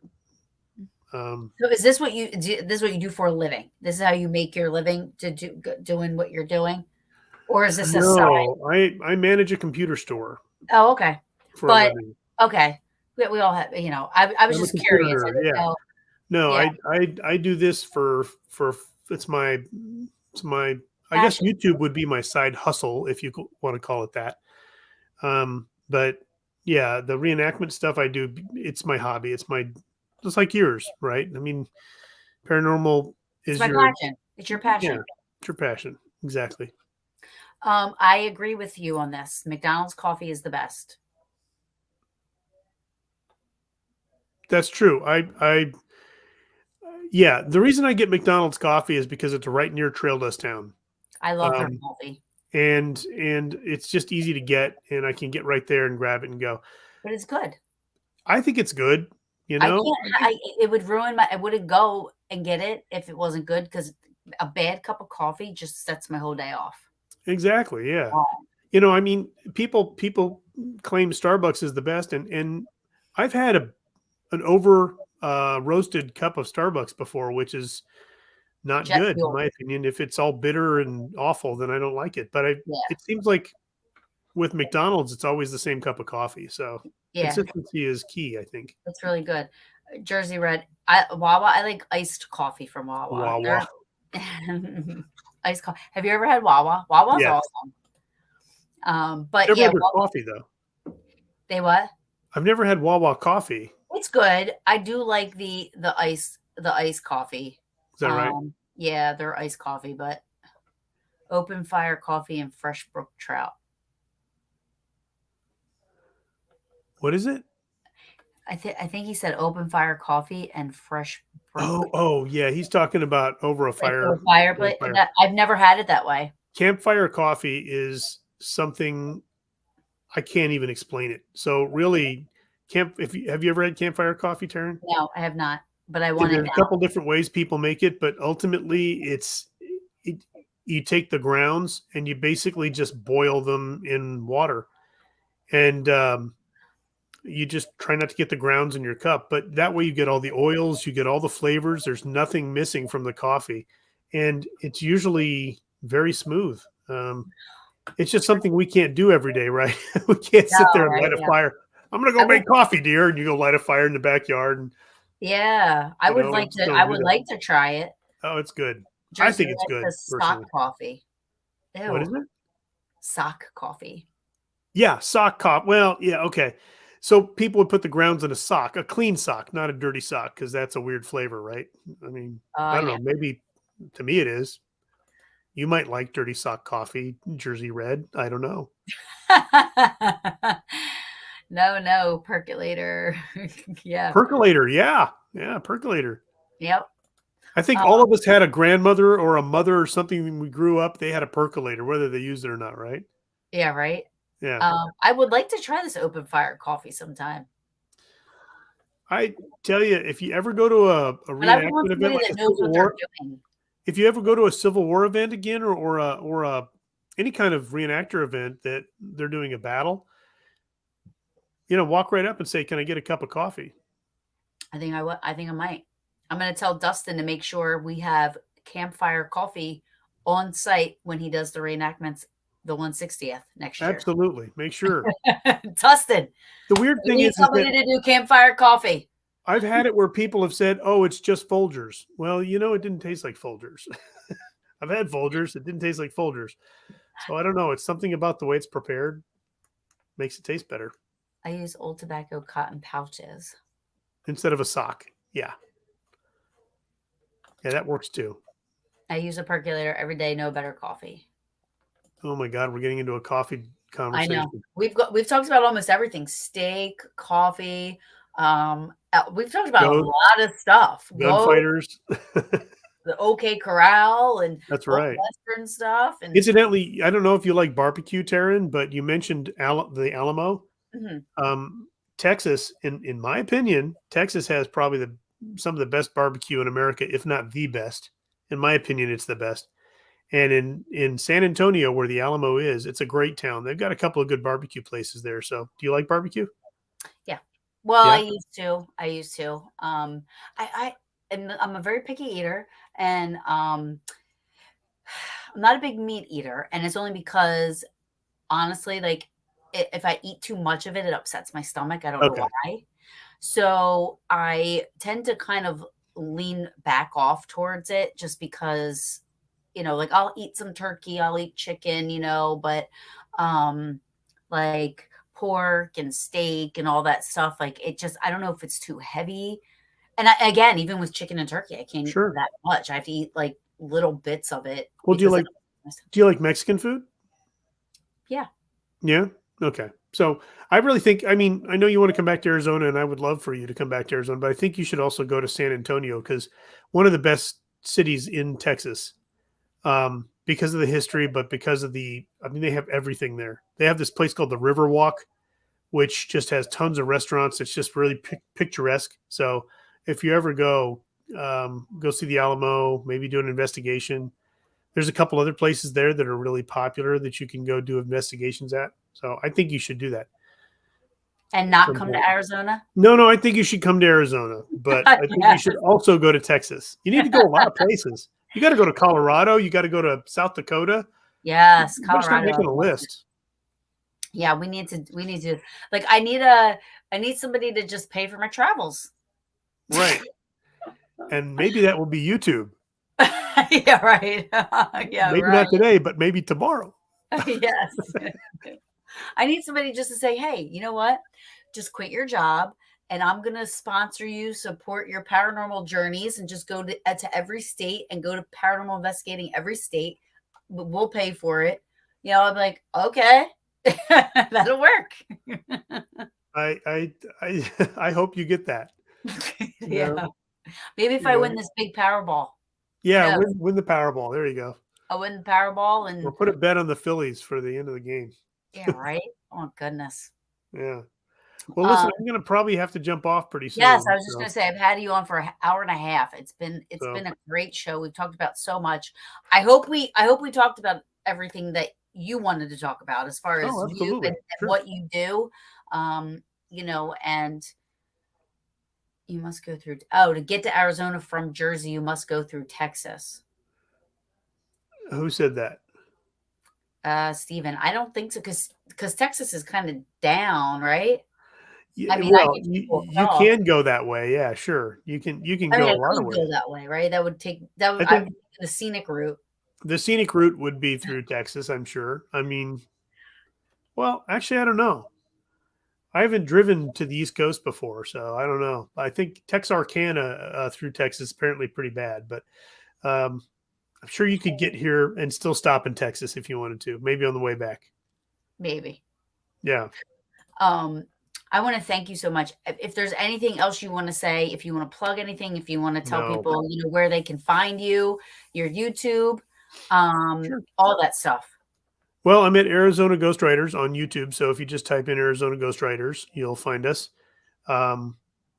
S1: So is this what you do? This is what you do for a living? This is how you make your living to doing what you're doing, or is this a side?
S2: No, I manage a computer store
S1: Oh, okay.
S2: for a
S1: But
S2: living.
S1: okay, we all have. I was
S2: I'm a
S1: just
S2: computer
S1: curious. I
S2: nerd.
S1: didn't
S2: Yeah.
S1: know.
S2: No,
S1: Yeah,
S2: I do this for it's my I guess
S1: passion.
S2: YouTube would be my side hustle if you want to call it that. But yeah, the reenactment stuff I do, it's my hobby. It's my just like yours, right? I mean, paranormal
S1: It's
S2: is
S1: my
S2: your
S1: passion. It's your
S2: yeah,
S1: passion.
S2: it's your passion. Exactly.
S1: I agree with you on this. McDonald's coffee is the best.
S2: That's true. I yeah, the reason I get McDonald's coffee is because it's right near Trail Dust Town.
S1: I love their
S2: Um,
S1: coffee,
S2: and it's just easy to get, and I can get right there and grab it and go.
S1: but it's good.
S2: I think it's good. You
S1: I
S2: know,
S1: can't.
S2: I think
S1: It would ruin my. I wouldn't go and get it if it wasn't good because a bad cup of coffee just sets my whole day off.
S2: exactly. Yeah.
S1: Um,
S2: I mean, people claim Starbucks is the best, and I've had an over roasted cup of Starbucks before, which is not
S1: Jet
S2: good in
S1: fuel.
S2: my opinion. If it's all bitter and awful, then I don't like it. But
S1: Yeah,
S2: it seems like with McDonald's, it's always the same cup of coffee. So
S1: yeah,
S2: consistency is key, I think.
S1: it's really good. Jersey Red. Wawa. I like iced coffee from Wawa.
S2: Wawa.
S1: They're iced coffee. Have you ever had Wawa? Wawa's
S2: Yes.
S1: awesome. But
S2: Never
S1: yeah,
S2: had their coffee though.
S1: they what?
S2: I've never had Wawa coffee.
S1: It's good. I do like the ice coffee.
S2: Is that right?
S1: Yeah, they're iced coffee, but open fire coffee and fresh brook trout.
S2: What is it?
S1: I think he said open fire coffee and fresh brook,
S2: Oh, yeah. He's talking about over a
S1: like
S2: fire.
S1: the fireplace.
S2: Campfire.
S1: I've never had it that way.
S2: Campfire coffee is something I can't even explain it. So really, have you ever had campfire coffee, Taryn?
S1: No, I have not, but I
S2: Yeah,
S1: want it
S2: there's a
S1: now.
S2: couple different ways people make it, but ultimately, it, you take the grounds and you basically just boil them in water, and you just try not to get the grounds in your cup. But that way, you get all the oils, you get all the flavors. There's nothing missing from the coffee, and it's usually very smooth. It's just something we can't do every day, right? We can't sit
S1: No,
S2: there and
S1: right?
S2: light a
S1: Yeah.
S2: fire. I'm gonna
S1: I
S2: go
S1: would,
S2: make coffee, dear, and you go light a fire in the backyard, and
S1: yeah, I would
S2: we
S1: like
S2: just
S1: to.
S2: don't
S1: I
S2: do
S1: would
S2: that.
S1: like to try it.
S2: Oh, it's good. I
S1: Jersey
S2: think it's
S1: Red
S2: good
S1: says sock
S2: personally.
S1: coffee.
S2: What is
S1: Ew,
S2: it?
S1: sock coffee.
S2: Yeah, sock cop. Well, yeah, okay. So people would put the grounds in a sock, a clean sock, not a dirty sock, because that's a weird flavor, right? I mean, I don't
S1: Yeah.
S2: know. Maybe to me it is. You might like dirty sock coffee, Jersey Red. I don't know.
S1: No, percolator. Yeah.
S2: Percolator, yeah, yeah, percolator.
S1: Yep.
S2: I think
S1: Uh,
S2: all of us had a grandmother or a mother or something when we grew up. They had a percolator, whether they used it or not, right?
S1: yeah, right.
S2: Yeah.
S1: I would like to try this open fire coffee sometime.
S2: I tell you, if you ever go to a
S1: But I would want
S2: reenactment event
S1: somebody
S2: like
S1: that
S2: a
S1: knows
S2: Civil
S1: what they're
S2: War,
S1: doing.
S2: if you ever go to a Civil War event again, or any kind of reenactor event that they're doing a battle, walk right up and say, "Can I get a cup of coffee?"
S1: I think I would. I think I might. I'm going to tell Dustin to make sure we have campfire coffee on site when he does the reenactments, the 160th next year.
S2: Absolutely, make sure.
S1: Dustin,
S2: The weird
S1: we
S2: thing
S1: need
S2: is that
S1: somebody to do campfire coffee.
S2: I've had it where people have said, "Oh, it's just Folgers." Well, it didn't taste like Folgers. I've had Folgers; it didn't taste like Folgers. So I don't know. It's something about the way it's prepared makes it taste better
S1: I use Old Tobacco cotton pouches.
S2: instead of a sock. Yeah, yeah, that works too.
S1: I use a percolator every day. No better coffee.
S2: Oh my God, we're getting into a coffee
S1: I know.
S2: conversation.
S1: We've talked about almost everything: steak, coffee. We've talked about a
S2: Goat,
S1: lot of stuff. Go
S2: gunfighters.
S1: the OK Corral and
S2: That's
S1: old
S2: right.
S1: Western stuff. And
S2: Incidentally, I don't know if you like barbecue, Taryn, but you mentioned the Alamo.
S1: mhm.
S2: Texas, in my opinion, Texas has probably some of the best barbecue in America, if not the best. In my opinion, it's the best. And in San Antonio, where the Alamo is, it's a great town. They've got a couple of good barbecue places there. So, do you like barbecue?
S1: Yeah. Well, I
S2: Yeah.
S1: used to. I used to. I and I'm a very picky eater, and I'm not a big meat eater, and it's only because honestly, like if I eat too much of it, it upsets my stomach. I don't know
S2: Okay.
S1: why. So I tend to kind of lean back off towards it just because, like I'll eat some turkey, I'll eat chicken, but um like pork and steak and all that stuff, like it just, I don't know if it's too heavy. And again, even with chicken and turkey, I can't eat
S2: Sure.
S1: that much. I have to eat like little bits of it
S2: Well,
S1: because
S2: do you like Mexican food?
S1: yeah.
S2: Yeah. Okay. So I really think, I mean, I know you want to come back to Arizona, and I would love for you to come back to Arizona, but I think you should also go to San Antonio, because one of the best cities in Texas, because of the history, but because of I mean, they have everything there. They have this place called the Riverwalk, which just has tons of restaurants. It's just really picturesque. So if you ever go see the Alamo, maybe do an investigation. There's a couple other places there that are really popular that you can go do investigations at. So I think you should do that
S1: And
S2: at
S1: not
S2: some
S1: come to
S2: point.
S1: Arizona.
S2: No, I think you should come to Arizona, but I think you
S1: Yes.
S2: should also go to Texas. You need to go a lot of places. You got to go to Colorado. You got to go to South Dakota.
S1: Yes,
S2: You better start
S1: Colorado.
S2: making a list.
S1: Yeah, we need to like I need somebody to just pay for my travels.
S2: Right. And maybe that will be YouTube.
S1: Yeah, right. Yeah,
S2: Maybe
S1: right.
S2: not today, but maybe tomorrow.
S1: Yes. I need somebody just to say, "Hey, you know what? Just quit your job and I'm going to sponsor you, support your paranormal journeys and just go to every state and go to paranormal investigating every state. We'll pay for it." I'm like, "Okay. That'll work."
S2: I I hope you get that. You
S1: Yeah.
S2: know,
S1: Maybe if
S2: you
S1: I
S2: know.
S1: win this big Powerball. Who
S2: Yeah,
S1: knows?
S2: win the Powerball. There you go.
S1: I win the Powerball
S2: Or
S1: and
S2: put a bet on the Phillies for the end of the game.
S1: yeah, right? Oh goodness.
S2: Yeah. Well, listen,
S1: Um,
S2: I'm gonna probably have to jump off pretty
S1: yes, I
S2: soon.
S1: was just gonna say I've had you on for an hour and a half. It's been
S2: So
S1: a great show. We've talked about so much. I hope we talked about everything that you wanted to talk about as far as
S2: oh,
S1: you and
S2: absolutely. Sure.
S1: what you do. And you must go through, to get to Arizona from Jersey, you must go through Texas.
S2: Who said that?
S1: Steven, I don't think so, because Texas is kind of down, right? I
S2: Yeah,
S1: mean, I
S2: well,
S1: get people
S2: you
S1: across.
S2: can go that way. Yeah, sure. You can
S1: I mean,
S2: go
S1: I
S2: a lot of
S1: could go
S2: ways.
S1: that way, right?
S2: I
S1: I would
S2: think
S1: take the scenic route.
S2: the scenic route would be through Texas, I'm sure. I mean, well, actually, I don't know. I haven't driven to the East Coast before, so I don't know. I think Texarkana through Texas is apparently pretty bad, but um, I'm sure you could get here and still stop in Texas if you wanted to, maybe on the way back.
S1: Maybe.
S2: Yeah.
S1: Um, I want to thank you so much. If there's anything else you want to say, if you want to plug anything, if you want to tell
S2: No.
S1: people, where they can find you, your YouTube,
S2: Sure.
S1: all that stuff.
S2: Well, I'm at Arizona Ghostriders on YouTube, so if you just type in Arizona Ghostriders, you'll find us. Um,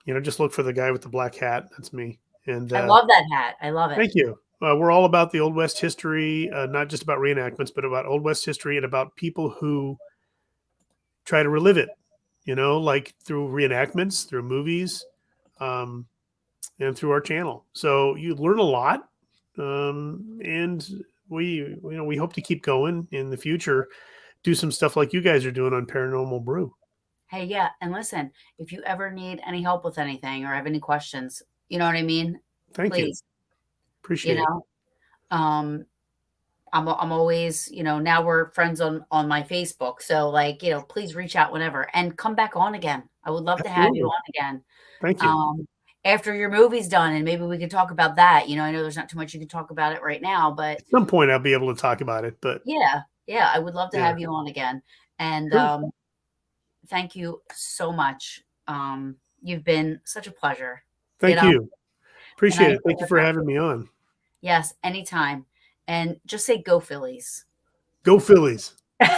S2: Just look for the guy with the black hat. That's me. And
S1: I love that hat. I love it.
S2: thank you. We're all about the Old West history, not just about reenactments, but about Old West history and about people who try to relive it, like through reenactments, through movies, um, and through our channel. So you learn a lot. And we hope to keep going in the future, do some stuff like you guys are doing on Paranormal Brew.
S1: Hey, yeah. And listen, if you ever need any help with anything or have any questions, you know what I mean?
S2: Thank you.
S1: Please, you
S2: Appreciate it.
S1: know, um, I'm always, now we're friends on my Facebook. So like, please reach out whenever and come back on again. I would love to have you
S2: Absolutely.
S1: on again.
S2: Thank you.
S1: Um, after your movie's done and maybe we could talk about that. I know there's not too much you can talk about it right now, but
S2: At some point I'll be able to talk about it, but
S1: yeah, I would love to
S2: yeah.
S1: have you on again. And
S2: Sure.
S1: thank you so much. You've been such a pleasure,
S2: Thank
S1: and
S2: you.
S1: I
S2: Appreciate it.
S1: enjoy
S2: Thank you for
S1: working
S2: having
S1: with
S2: me
S1: you.
S2: on.
S1: Yes, anytime. And just say go Phillies.
S2: Go Phillies. Good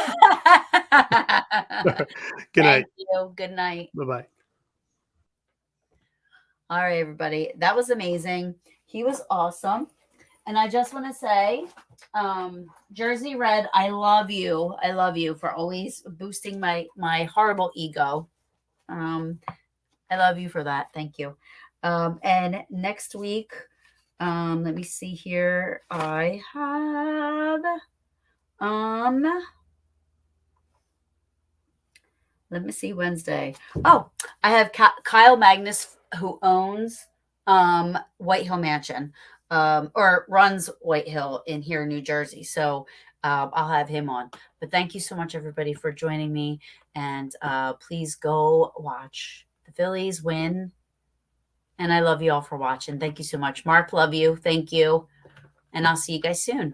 S1: Thank
S2: night.
S1: you. Good night.
S2: Bye-bye.
S1: All right, everybody. That was amazing. He was awesome. And I just want to say, Jersey Red, I love you. I love you for always boosting my horrible ego. I love you for that. Thank you. And next week, let me see here. I have let me see Wednesday. Oh, I have Kyle Magnus who owns White Hill Mansion, or runs White Hill in here in New Jersey. So I'll have him on. But thank you so much, everybody, for joining me. And please go watch the Phillies win. And I love you all for watching. Thank you so much. Mark, love you. Thank you. And I'll see you guys soon.